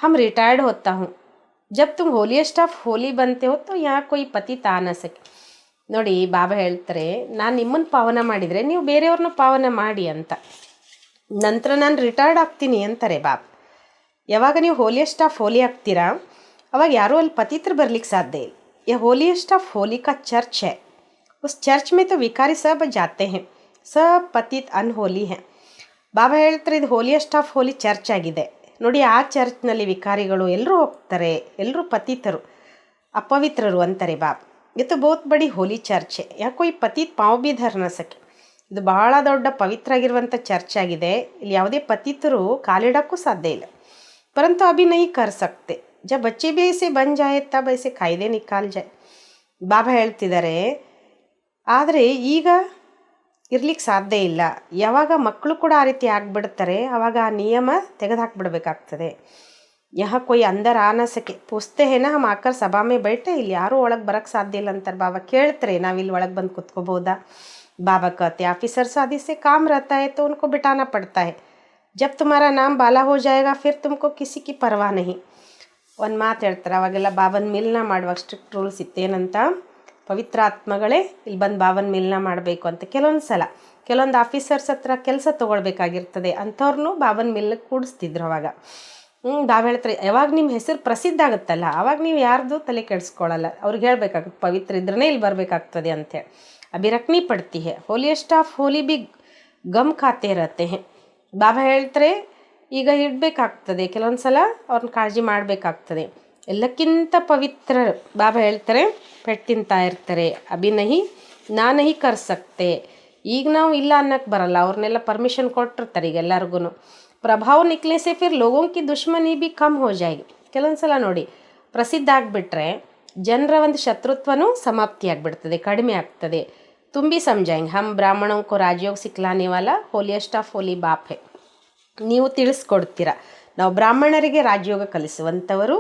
S1: हम रिटायर्ड होता हूँ, जब तुम होलीएस्ट ऑफ होली बनते हो तो यहाँ कोई पतित आ न सके. ನೋಡಿ, ಬಾಬಾ ಹೇಳ್ತಾರೆ, ನಾನು ನಿಮ್ಮನ್ನು ಪಾವನ ಮಾಡಿದರೆ ನೀವು ಬೇರೆಯವ್ರನ್ನ ಪಾವನ ಮಾಡಿ ಅಂತ. ನಂತರ ನಾನು ರಿಟೈರ್ಡ್ ಆಗ್ತೀನಿ ಅಂತಾರೆ ಬಾಬಾ. ಯಾವಾಗ ನೀವು ಹೋಲಿಯೆಸ್ಟ್ ಆಫ್ ಹೋಲಿ ಆಗ್ತೀರಾ, ಅವಾಗ ಯಾರೂ ಅಲ್ಲಿ ಪತಿತ್ರ ಬರಲಿಕ್ಕೆ ಸಾಧ್ಯ ಇಲ್ಲ. यह होलीएस्ट ऑफ होली का चर्च है, उस चर्च में तो विकारी सब जाते हैं, सब पतित अनहोली हैं. ಬಾಬಾ ಹೇಳ್ತಾರೆ, ಇದು ಹೋಲಿಯೆಸ್ಟ್ ಆಫ್ ಹೋಲಿ ಚರ್ಚ್ ಆಗಿದೆ ನೋಡಿ. ಆ ಚರ್ಚ್ನಲ್ಲಿ ವಿಕಾರಿಗಳು ಎಲ್ಲರೂ ಹೋಗ್ತಾರೆ, ಎಲ್ಲರೂ ಪತಿತರು, ಅಪವಿತ್ರರು ಅಂತಾರೆ ಬಾಬಾ. ಇದು ಬಹುತ್ ಬಡಿ ಹೋಲಿ ಚರ್ಚ್ ಹೇ, ಯಾ ಕೊಯ್ ಪತಿತ್ ಪಾವ್ ಬಿ ಧರ್ ನ ಸಕೆ. ಇದು ಬಹಳ ದೊಡ್ಡ ಪವಿತ್ರ ಆಗಿರುವಂಥ ಚರ್ಚ್ ಆಗಿದೆ, ಇಲ್ಲಿ ಯಾವುದೇ ಪತಿತರು ಕಾಲಿಡೋಕ್ಕೂ ಸಾಧ್ಯ ಇಲ್ಲ. ಪರಂತು ಅಭಿ ನಹಿ ಕರ್ ಸಕ್ತೆ, ಜಬ್ ಬಚ್ಚೆ ಬಿ ಐಸೆ ಬನ್ ಜಾಯೆ ತಬ್ ಐಸೆ ಕಾಯ್ದೆ ನಿಕಾಲ್ ಜಾಯೆ. ಬಾಬಾ ಹೇಳ್ತಿದ್ದಾರೆ, ಆದರೆ ಈಗ ಇರ್ಲಿಕ್ಕೆ ಸಾಧ್ಯ ಇಲ್ಲ. ಯಾವಾಗ ಮಕ್ಕಳು ಕೂಡ ಆ ರೀತಿ ಆಗಿಬಿಡ್ತಾರೆ ಆವಾಗ ಆ ನಿಯಮ ತೆಗೆದುಹಾಕ್ಬಿಡ್ಬೇಕಾಗ್ತದೆ. ಯಹ ಕೊಯ್ ಅಂದರ್ ಆ ನ ಸಕೆ ಪೂಸ್ತೆ ಹೇನ ಹಮ್ ಆಕರ್ ಸಭಾ ಮೇ ಬೈಟೆ, ಇಲ್ಲಿ ಯಾರೂ ಒಳಗೆ ಬರೋಕ್ಕೆ ಸಾಧ್ಯ ಇಲ್ಲ ಅಂತಾರೆ ಬಾಬಾ. ಕೇಳ್ತಾರೆ ನಾವಿಲ್ಲಿ ಒಳಗೆ ಬಂದು ಕುತ್ಕೋಬೋದಾ? बाबा कहते ऑफिसर शादी से काम रहता है तो उनको बिठाना पड़ता है, जब तुम्हारा नाम बाला हो जाएगा फिर तुमको किसी की परवाह नहीं. ಒಂದು ಮಾತು ಹೇಳ್ತಾರೆ ಅವಾಗೆಲ್ಲ ಬಾಬನ ಮಿಲ್ನ ಮಾಡುವಾಗ ಸ್ಟ್ರಿಕ್ಟ್ ರೂಲ್ಸ್ ಇತ್ತೇನಂತ, ಪವಿತ್ರ ಆತ್ಮಗಳೇ ಇಲ್ಲಿ ಬಂದು ಬಾಬನ ಮಿಲ್ನ ಮಾಡಬೇಕು ಅಂತ. ಕೆಲವೊಂದು ಆಫೀಸರ್ಸ್ ಹತ್ರ ಕೆಲಸ ತೊಗೊಳ್ಬೇಕಾಗಿರ್ತದೆ, ಅಂಥವ್ರನ್ನೂ ಬಾಬನ ಮಿಲ್ಗೆ ಕೂಡಿಸ್ತಿದ್ರು ಅವಾಗ. ಬಾಬಾ ಹೇಳ್ತಾರೆ ಯಾವಾಗ ನಿಮ್ಮ ಹೆಸರು ಪ್ರಸಿದ್ಧ ಆಗುತ್ತಲ್ಲ ಆವಾಗ ನೀವು ಯಾರ್ದು ತಲೆ ಕೆಡಿಸ್ಕೊಳ್ಳಲ್ಲ, ಅವ್ರಿಗೆ ಹೇಳ್ಬೇಕಾಗುತ್ತೆ ಪವಿತ್ರ ಇದ್ರೇ ಇಲ್ಲಿ ಬರಬೇಕಾಗ್ತದೆ ಅಂಥೇಳಿ. अभी रखनी पड़ती है, ಹೋಲಿಯೆಸ್ಟ್ ಆಫ್ ಹೋಲಿ ಬಿ ಗಮ್ ಖಾತೆ ಇರತ್ತೆ. ಬಾಬಾ ಹೇಳ್ತಾರೆ ಈಗ ಇಡಬೇಕಾಗ್ತದೆ, ಕೆಲವೊಂದು ಸಲ ಅವ್ರನ್ನ ಕಾಳಜಿ ಮಾಡಬೇಕಾಗ್ತದೆ. ಎಲ್ಲಕ್ಕಿಂತ ಪವಿತ್ರ ಬಾಬಾ ಹೇಳ್ತಾರೆ ಪೆಟ್ಟು ತಿಂತಾ ಇರ್ತಾರೆ. ಅಭಿ ನಹಿ ನಾ ನಹಿ ಕರ್ ಸಕ್ತೆ, ಈಗ ನಾವು ಇಲ್ಲ ಅನ್ನಕ್ಕೆ ಬರಲ್ಲ, ಅವ್ರನ್ನೆಲ್ಲ ಪರ್ಮಿಷನ್ ಕೊಟ್ಟಿರ್ತಾರೆ ಈಗ ಎಲ್ಲರಿಗೂ. ಪ್ರಭಾವ ನಿಕ್ಲೆ ಸೆ ಫಿರ್ ಲೋಗೋಂ ಕಿ ದುಶ್ಮನಿ ಬಿ ಕಮ್ ಹೋ ಜಾಯೇಗಿ. ಕೆಲವೊಂದು ಸಲ ನೋಡಿ ಪ್ರಸಿದ್ಧ ಆಗಿಬಿಟ್ರೆ ಜನರ ಒಂದು ಶತ್ರುತ್ವನೂ ಸಮಾಪ್ತಿ ಆಗಿಬಿಡ್ತದೆ, ಕಡಿಮೆ ಆಗ್ತದೆ. ತುಂಬಿ ಸಮಜಾಯಂಗೆ ಹಮ್ ಬ್ರಾಹ್ಮಣೋं को राजयोग सिखलाने वाला ಹೋಲಿಯೆಸ್ಟ್ ಆಫ್ ಹೋಲಿ ಬಾಪ್ ಹೇ. ನೀವು ತಿಳಿಸ್ಕೊಡ್ತೀರ ನಾವು ಬ್ರಾಹ್ಮಣರಿಗೆ ರಾಜಯೋಗ ಕಲಿಸುವಂಥವರು,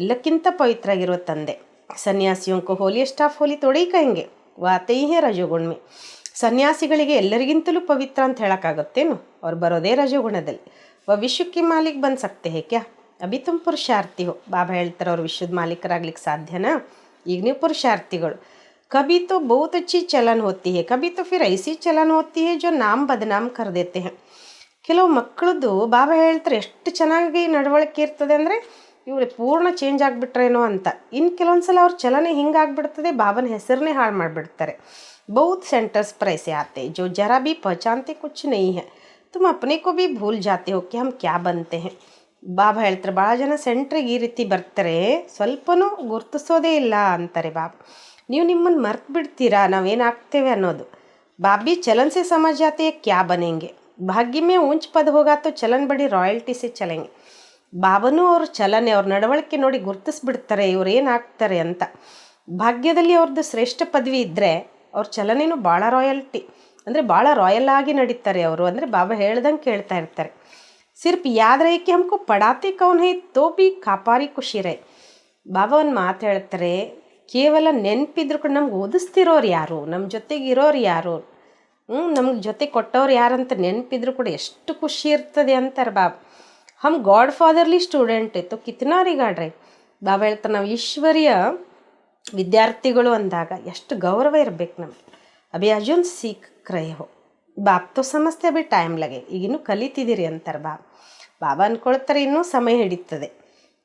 S1: ಎಲ್ಲಕ್ಕಿಂತ ಪವಿತ್ರ ಆಗಿರೋ ತಂದೆ. ಸನ್ಯಾಸಿಯೋं को ಹೋಲಿಯೆಸ್ಟ್ ಆಫ್ ಹೋಲಿ ತೋಡಿ ಕಹೆಂಗೆ ವಾತೈ ಹೇ ರಜೋಗುಣ್ಮೆ. ಸನ್ಯಾಸಿಗಳಿಗೆ ಎಲ್ಲರಿಗಿಂತಲೂ ಪವಿತ್ರ ಅಂತ ಹೇಳೋಕ್ಕಾಗುತ್ತೇನು? ಅವ್ರು ಬರೋದೇ ರಜೋಗುಣದಲ್ಲಿ. ವಿಶ್ವಕ್ಕೆ ಮಾಲೀಕ್ ಬಂದು ಸಕ್ತೆ ಹೇ ಕ್ಯಾ? ಅಭಿ ತುಮ್ ಪುರುಷಾರ್ಥಿ ಹೋ. ಬಾಬಾ ಹೇಳ್ತಾರೆ ಅವ್ರು ವಿಶ್ವದ ಮಾಲೀಕರಾಗ್ಲಿಕ್ಕೆ ಸಾಧ್ಯನಾ? ಈಗ ನೀವು ಪುರುಷಾರ್ಥಿಗಳು. ಕಭಿ ತೋ ಬಹುತ್ ಅಚ್ಚಿ ಚಲನ್ ಹೋತಿ ಹೇ, ಕಭಿ ತೋ ಫಿರ್ ಐಸಿ ಚಲನ್ ಹೋತಿ ಹೇ ಜೋ ನಾಮ್ ಬದನಾಮ್ ಕರ್ ದೇತೆ ಹೇ. ಕೆಲವು ಮಕ್ಕಳದ್ದು ಬಾಬಾ ಹೇಳ್ತಾರೆ ಎಷ್ಟು ಚೆನ್ನಾಗಿ ನಡವಳಿಕೆ ಇರ್ತದೆ ಅಂದರೆ ಇವ್ರು ಪೂರ್ಣ ಚೇಂಜ್ ಆಗಿಬಿಟ್ರೇನೋ ಅಂತ. ಇನ್ನು ಕೆಲವೊಂದು ಸಲ ಅವ್ರ ಚಲನೆ ಹಿಂಗಾಗ್ಬಿಡ್ತದೆ ಬಾಬನ ಹೆಸರನ್ನೇ ಹಾಳು ಮಾಡಿಬಿಡ್ತಾರೆ. ಬಹುತ್ ಸೆಂಟರ್ಸ್ पर ऐसे आते जो जरा भी पहचानते कुछ नहीं है, तुम अपने को भी भूल जाते हो कि हम क्या बनते हैं. ಬಾಬಾ ಹೇಳ್ತಾರೆ ಭಾಳ ಜನ ಸೆಂಟ್ರಿಗೆ ಈ ರೀತಿ ಬರ್ತಾರೆ, ಸ್ವಲ್ಪನೂ ಗುರ್ತಿಸೋದೇ ಇಲ್ಲ ಅಂತಾರೆ ಬಾಬಾ. ನೀವು ನಿಮ್ಮನ್ನು ಮರ್ತು ಬಿಡ್ತೀರಾ ನಾವೇನಾಗ್ತೇವೆ ಅನ್ನೋದು. ಬಾಬಿ ಚಲನ್ ಸೆ ಸಮझ जाते हैं क्या बनेंगे, ಭಾಗ್ಯ में ऊंच पद होगा तो चलन बड़ी रॉयल्टी से चलेंगे. ಬಾಬನೂ ಅವ್ರ ಚಲನೆ ಅವ್ರ ನಡವಳಿಕೆ ನೋಡಿ ಗುರ್ತಿಸ್ಬಿಡ್ತಾರೆ ಇವ್ರು ಏನಾಗ್ತಾರೆ ಅಂತ. ಭಾಗ್ಯದಲ್ಲಿ ಅವ್ರದ್ದು ಶ್ರೇಷ್ಠ ಪದವಿ ಇದ್ದರೆ ಅವ್ರ ಚಲನೆಯೂ ಭಾಳ ರಾಯಲ್ಟಿ ಅಂದರೆ ಭಾಳ ರಾಯಲ್ ಆಗಿ ನಡೀತಾರೆ ಅವರು. ಅಂದರೆ ಬಾಬಾ ಹೇಳ್ದಂಗೆ ಕೇಳ್ತಾ ಇರ್ತಾರೆ. ಸಿರ್ಫ್ ಯಾದ್ ರಹೆ ಕಿ ಹಮ್ಕೋ ಪಡಾತೆ ಕೌನ್ ಹೈ ತೋ ಬಿ ಕಾಪಾರಿ ಖುಷಿ ರಹೆ. ಬಾಬಾ ಒಂದು ಮಾತು ಹೇಳ್ತಾರೆ, ಕೇವಲ ನೆನಪಿದ್ರು ಕೂಡ ನಮ್ಗೆ ಓದಿಸ್ತಿರೋರು ಯಾರು, ನಮ್ಮ ಜೊತೆಗೆ ಇರೋರು ಯಾರು, ನಮ್ಗೆ ಜೊತೆ ಕೊಟ್ಟವ್ರು ಯಾರಂತ ನೆನಪಿದ್ರು ಕೂಡ ಎಷ್ಟು ಖುಷಿ ಇರ್ತದೆ ಅಂತಾರೆ ಬಾಬಾ. ಹಮ್ ಗಾಡ್ ಫಾದರ್ಲಿ ಸ್ಟೂಡೆಂಟ್ ತೋ ಕಿತ್ನಾ ರಿಗಾರ್ಡ್ ರಹೆ. ಬಾಬಾ ಹೇಳ್ತಾರೆ ನಾವು ಈಶ್ವರಿಯ ವಿದ್ಯಾರ್ಥಿಗಳು ಅಂದಾಗ ಎಷ್ಟು ಗೌರವ ಇರಬೇಕು ನಮಗೆ. ಅಭಿ ಅಜುನ್ ಸೀಖ್ ರಹೆ ಹೋ, ಬಾಪ್ ತೋ ಸಮಸ್ತೆ ಅಭಿ ಟೈಮ್ ಲಗೆ, ಈಗಿನ್ನೂ ಕಲಿತಿದ್ದೀರಿ ಅಂತಾರೆ ಬಾಬಾ. ಬಾಬಾ ಅಂದ್ಕೊಳ್ತಾರೆ ಇನ್ನೂ ಸಮಯ ಹಿಡಿತದೆ.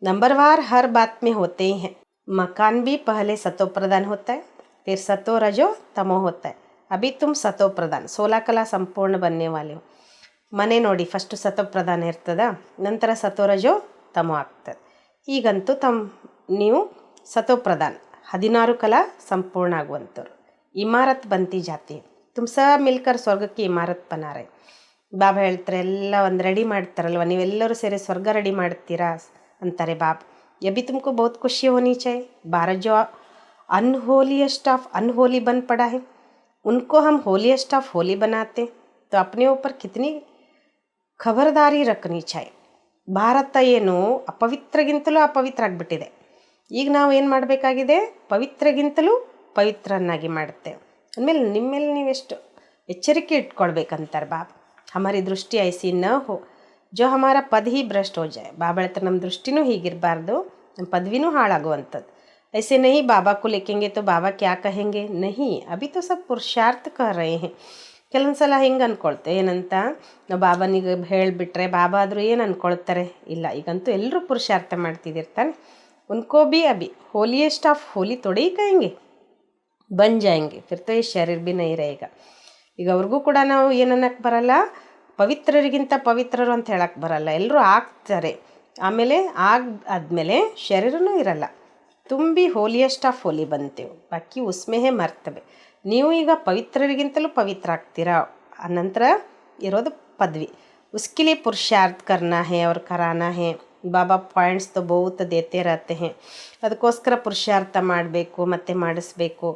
S1: ನಂಬರ್ವಾರ್ ಹರ್ ಬಾತ್ ಮೇ ಹೋತೆ ಹಿ ಹೈ. ಮಕಾನ್ ಬಿ ಪಹಲೆ ಸತೋ ಪ್ರಧಾನ್ ಹೋತಾ ಹೈ, ಫಿರ್ ಸತೋ ರಜೋ ತಮೋ ಹೋತಾ ಹೈ. ಅಭಿ ತುಮ್ ಸತೋ ಪ್ರಧಾನ್ 16 ಕಲಾ ಸಂಪೂರ್ಣ ಬನ್ನೇ ವಾಲೆ ಹೋ. ಮನೆ ನೋಡಿ ಫಸ್ಟು ಸತೋ ಪ್ರಧಾನ ಇರ್ತದ, ನಂತರ ಸತೋ ರಜೋ ತಮೋ ಆಗ್ತದೆ. ಈಗಂತೂ ನೀವು ಸತೋ ಪ್ರಧಾನ್ 16 ಕಲಾ ಸಂಪೂರ್ಣ ಆಗುವಂಥವ್ರು. ಇಮಾರತ್ ಬಂತಿ ಜಾತಿ ತುಮ್ ಸಬ್ ಮಿಲ್ಕರ್ ಸ್ವರ್ಗಕ್ಕೆ ಇಮಾರತ್ ಬನಾರೆ. ಬಾಬಾ ಹೇಳ್ತಾರೆ ಎಲ್ಲ ಒಂದು ರೆಡಿ ಮಾಡ್ತಾರಲ್ವ, ನೀವೆಲ್ಲರೂ ಸೇರಿ ಸ್ವರ್ಗ ರೆಡಿ ಮಾಡ್ತೀರಾ ಅಂತಾರೆ ಬಾಬಾ. ಯಬಿ ತುಮको बहुत खुशी होनी चाहिए. भारत जो अनहोलीएस्ट ऑफ अनहोली बन पड़ा है, उनको हम होलीएस्ट ऑफ होली बनाते तो अपने ऊपर कितनी ಖಬರ್ದಾರಿ ರಖನಿ ಚಾಯ್. ಭಾರತ ಏನು ಅಪವಿತ್ರಗಿಂತಲೂ ಅಪವಿತ್ರ ಆಗಿಬಿಟ್ಟಿದೆ. ಈಗ ನಾವು ಏನು ಮಾಡಬೇಕಾಗಿದೆ, ಪವಿತ್ರಗಿಂತಲೂ ಪವಿತ್ರನ್ನಾಗಿ ಮಾಡುತ್ತೇವೆ ಅಂದಮೇಲೆ ನಿಮ್ಮೇಲೆ ನೀವೆಷ್ಟು ಎಚ್ಚರಿಕೆ ಇಟ್ಕೊಳ್ಬೇಕಂತಾರೆ ಬಾಬಾ. ಹಮಾರಿ ದೃಷ್ಟಿ ಐಸಿ ನ ಹೋ ಜೋ ಹಮಾರ ಪದ ಹಿ ಭ್ರಷ್ಟ ಹೋ ಜಾಯ್. ಬಾಬಾ ಹೇಳ್ತಾರೆ ನಮ್ಮ ದೃಷ್ಟಿನೂ ಹೀಗಿರಬಾರ್ದು, ನಮ್ಮ ಪದವಿನೂ ಹಾಳಾಗುವಂಥದ್ದು. ಐಸೆ ನಹಿ ಬಾಬಾ ಕೋ ಲೇಕೆಂಗೆ ತೋ ಬಾಬಾ ಕ್ಯಾ ಕಹೆಂಗೆ, ನಹಿ ಅಭಿ ತೋ ಸಬ್ ಪುರುಷಾರ್ಥ ಕರ್ ರಹೆ ಹೈ. ಕೆಲವೊಂದು ಸಲ ಹಿಂಗೆ ಅಂದ್ಕೊಳ್ತೆ ಏನಂತ, ನಾವು ಬಾಬನಿಗೆ ಹೇಳಿಬಿಟ್ರೆ ಬಾಬಾ ಆದರೂ ಏನು ಅಂದ್ಕೊಳ್ತಾರೆ, ಇಲ್ಲ ಈಗಂತೂ ಎಲ್ಲರೂ ಪುರುಷಾರ್ಥ ಮಾಡ್ತಿದ್ದಿರ್ತಾನೆ. ಉನ್ಕೋ ಬಿ ಅಭಿ ಹೋಲಿಯೆಸ್ಟ್ ಆಫ್ ಹೋಲಿ ತೊಡೆ ಕಹೆಂಗೆ ಬನ್ ಜಾಯಂಗೆ ಫಿರ್ ತೋ ಯೇ ಶರೀರ್ ಬಿ ನಹಿ ರಹೇಗಾ. ಈಗ ಅವ್ರಿಗೂ ಕೂಡ ನಾವು ಏನನ್ನಕ್ಕೆ ಬರಲ್ಲ, ಪವಿತ್ರರಿಗಿಂತ ಪವಿತ್ರರು ಅಂತ ಹೇಳಕ್ಕೆ ಬರಲ್ಲ, ಎಲ್ಲರೂ ಆಗ್ತಾರೆ. ಆಮೇಲೆ ಆದಮೇಲೆ ಶರೀರನೂ ಇರಲ್ಲ. ತುಂಬಿ ಹೋಲಿಯೆಸ್ಟ್ ಆಫ್ ಹೋಲಿ ಬಂತೇವೆ, ಬಾಕಿ ಉಸ್ಮೇಹೇ ಮರ್ತವೆ. ನೀವು ಈಗ ಪವಿತ್ರರಿಗಿಂತಲೂ ಪವಿತ್ರ ಆಗ್ತೀರಾ. ಅನಂತರ ಇರೋದು ಪದವಿ. उसके लिए पुरुषार्थ करना है और कराना है. ಬಾಬಾ ಪಾಯಿಂಟ್ಸ್ ತೋ ಬಹುತ್ ದೇತೆ ರಹತೆ ಹೇ. ಅದಕ್ಕೋಸ್ಕರ ಪುರುಷಾರ್ಥ ಮಾಡಬೇಕು ಮತ್ತು ಮಾಡಿಸ್ಬೇಕು.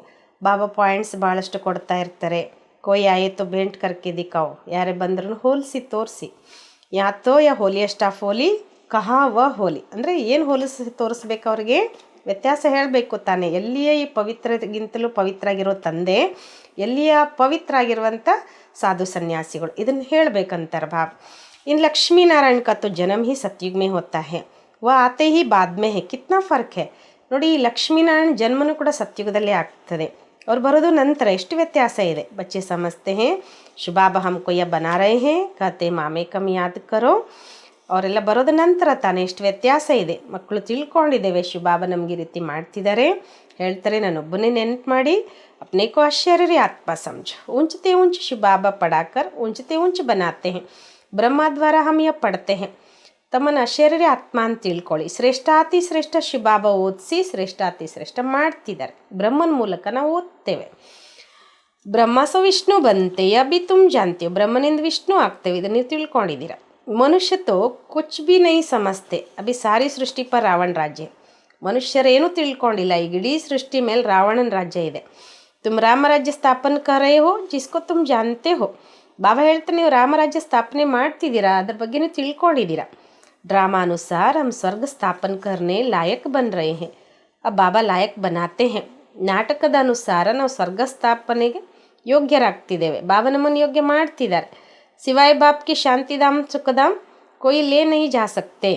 S1: ಬಾಬಾ ಪಾಯಿಂಟ್ಸ್ ಭಾಳಷ್ಟು ಕೊಡ್ತಾ ಇರ್ತಾರೆ. कोई आए तो भेंट करके दिखाओ, ಯಾರೇ ಬಂದ್ರೂ ಹೋಲಿಸಿ ತೋರಿಸಿ. ಯಾತೋ ಯಾ ಹೋಲಿಯೆಸ್ಟ್ ಆಫ್ ಹೋಲಿ ಕಹಾ ವ ಹೋಲಿ, ಅಂದರೆ ಏನು ಹೋಲಿಸಿ ತೋರಿಸ್ಬೇಕು ಅವ್ರಿಗೆ, ವ್ಯತ್ಯಾಸ ಹೇಳಬೇಕು ತಾನೇ. ಎಲ್ಲಿಯೇ ಈ ಪವಿತ್ರಗಿಂತಲೂ ಪವಿತ್ರ ಆಗಿರೋ ತಂದೆ, ಎಲ್ಲಿಯ ಪವಿತ್ರ ಆಗಿರುವಂಥ ಸಾಧು ಸನ್ಯಾಸಿಗಳು, ಇದನ್ನು ಹೇಳಬೇಕಂತಾರೆ ಬಾಬ್. इन लक्ष्मी नारायण का तो जन्म ही सतयुग में होता है, वह आते ही बाद में है, कितना फ़र्क है ನೋಡಿ. ಈ ಲಕ್ಷ್ಮೀನಾರಾಯಣ ಜನ್ಮನೂ ಕೂಡ ಸತ್ಯುಗದಲ್ಲೇ ಆಗ್ತದೆ, ಅವ್ರು ಬರೋದು ನಂತರ, ಎಷ್ಟು ವ್ಯತ್ಯಾಸ ಇದೆ. ಬಚ್ಚೆ ಸಮಜ್ತೆ ಹೇ ಶುಭಾಬ ಹಮ್ಕೋ ಯಾ ಬನಾ ರಹೆ ಹೇ ಕತೆ ಮಾಮೇ ಕಮ್ ಯಾದ್ ಕರೋ, ಅವರೆಲ್ಲ ಬರೋದು ನಂತರ ತಾನೇ, ಎಷ್ಟು ವ್ಯತ್ಯಾಸ ಇದೆ. ಮಕ್ಕಳು ತಿಳ್ಕೊಂಡಿದ್ದೇವೆ ಶುಭಾಬ ನಮಗೆ ರೀತಿ ಮಾಡ್ತಿದ್ದಾರೆ, ಹೇಳ್ತಾರೆ ನಾನೊಬ್ಬನೇ ನೆನ್ಪು ಮಾಡಿ अपने को आश्चर्य आत्मा समझ, ऊंचते ऊंच शुभाबा पढ़ाकर ऊंचते ऊंच बनाते हैं, ಬ್ರಹ್ಮ ದ್ವಾರ ಹಮ್ ಯ ಪಡ್ತೆ ಹೇ, ತಮ್ಮನ್ನು ಆಶ್ಚರ್ಯ ಆತ್ಮ ಅಂತ ತಿಳ್ಕೊಳ್ಳಿ. ಶ್ರೇಷ್ಠಾತಿ ಶ್ರೇಷ್ಠ ಶಿವಬಾಬಾ ಓದಿಸಿ ಶ್ರೇಷ್ಠಾತಿ ಶ್ರೇಷ್ಠ ಮಾಡ್ತಿದ್ದಾರೆ, ಬ್ರಹ್ಮನ ಮೂಲಕ ನಾವು ಓದ್ತೇವೆ. ಬ್ರಹ್ಮ ಸೊ ವಿಷ್ಣು ಬಂತೆ ಅಭಿ ತುಮ್ ಜಾನ್ತೀವಿ, ಬ್ರಹ್ಮನಿಂದ ವಿಷ್ಣು ಆಗ್ತೇವೆ, ಇದನ್ನು ನೀವು ತಿಳ್ಕೊಂಡಿದ್ದೀರ. ಮನುಷ್ಯ ತೋ ಕುಚ್ ಬಿ ನೈ ಸಮಸ್ತೆ ಅಭಿ ಸಾರಿ ಸೃಷ್ಟಿ ಪರ್ ರಾವಣ ರಾಜ್ಯ, ಮನುಷ್ಯರೇನು ತಿಳ್ಕೊಂಡಿಲ್ಲ, ಈಗ ಇಡೀ ಸೃಷ್ಟಿ ಮೇಲೆ ರಾವಣನ ರಾಜ್ಯ ಇದೆ. ತುಮ್ ರಾಮರಾಜ್ಯ ಸ್ಥಾಪನೆ ಕರೇ ಹೋ ಜಿಸ್ಕೋ ತುಮ್ ಜಾನ್ತೆ ಹೋ, ಬಾಬಾ ಹೇಳ್ತಾನೆ ನೀವು ರಾಮರಾಜ್ಯ ಸ್ಥಾಪನೆ ಮಾಡ್ತಿದ್ದೀರಾ, ಅದ್ರ ಬಗ್ಗೆ ನೀವು ತಿಳ್ಕೊಂಡಿದ್ದೀರಾ. ಡ್ರಾಮಾನುಸಾರ ಹಮ್ ಸ್ವರ್ಗ ಸ್ಥಾಪನೆ ಕರ್ನೆ ಲಾಯಕ್ ಬನ್ ರಹೆ ಹೇ, ಬಾಬಾ ಲಾಯಕ್ ಬನಾತೆ ಹೇ. ನಾಟಕದ ಅನುಸಾರ ನಾವು ಸ್ವರ್ಗ ಸ್ಥಾಪನೆಗೆ ಯೋಗ್ಯರಾಗ್ತಿದ್ದೇವೆ, ಬಾಬಾ ನಮ್ಮನ್ನು ಯೋಗ್ಯ ಮಾಡ್ತಿದ್ದಾರೆ. ಸಿವಾಯ್ ಬಾಪ್ಗೆ ಶಾಂತಿಧಾಮ್ ಸುಖಧಾಮ್ ಕೊಯ್ ಲೇ ನಹಿ ಜಾ ಸಕ್ತೆ,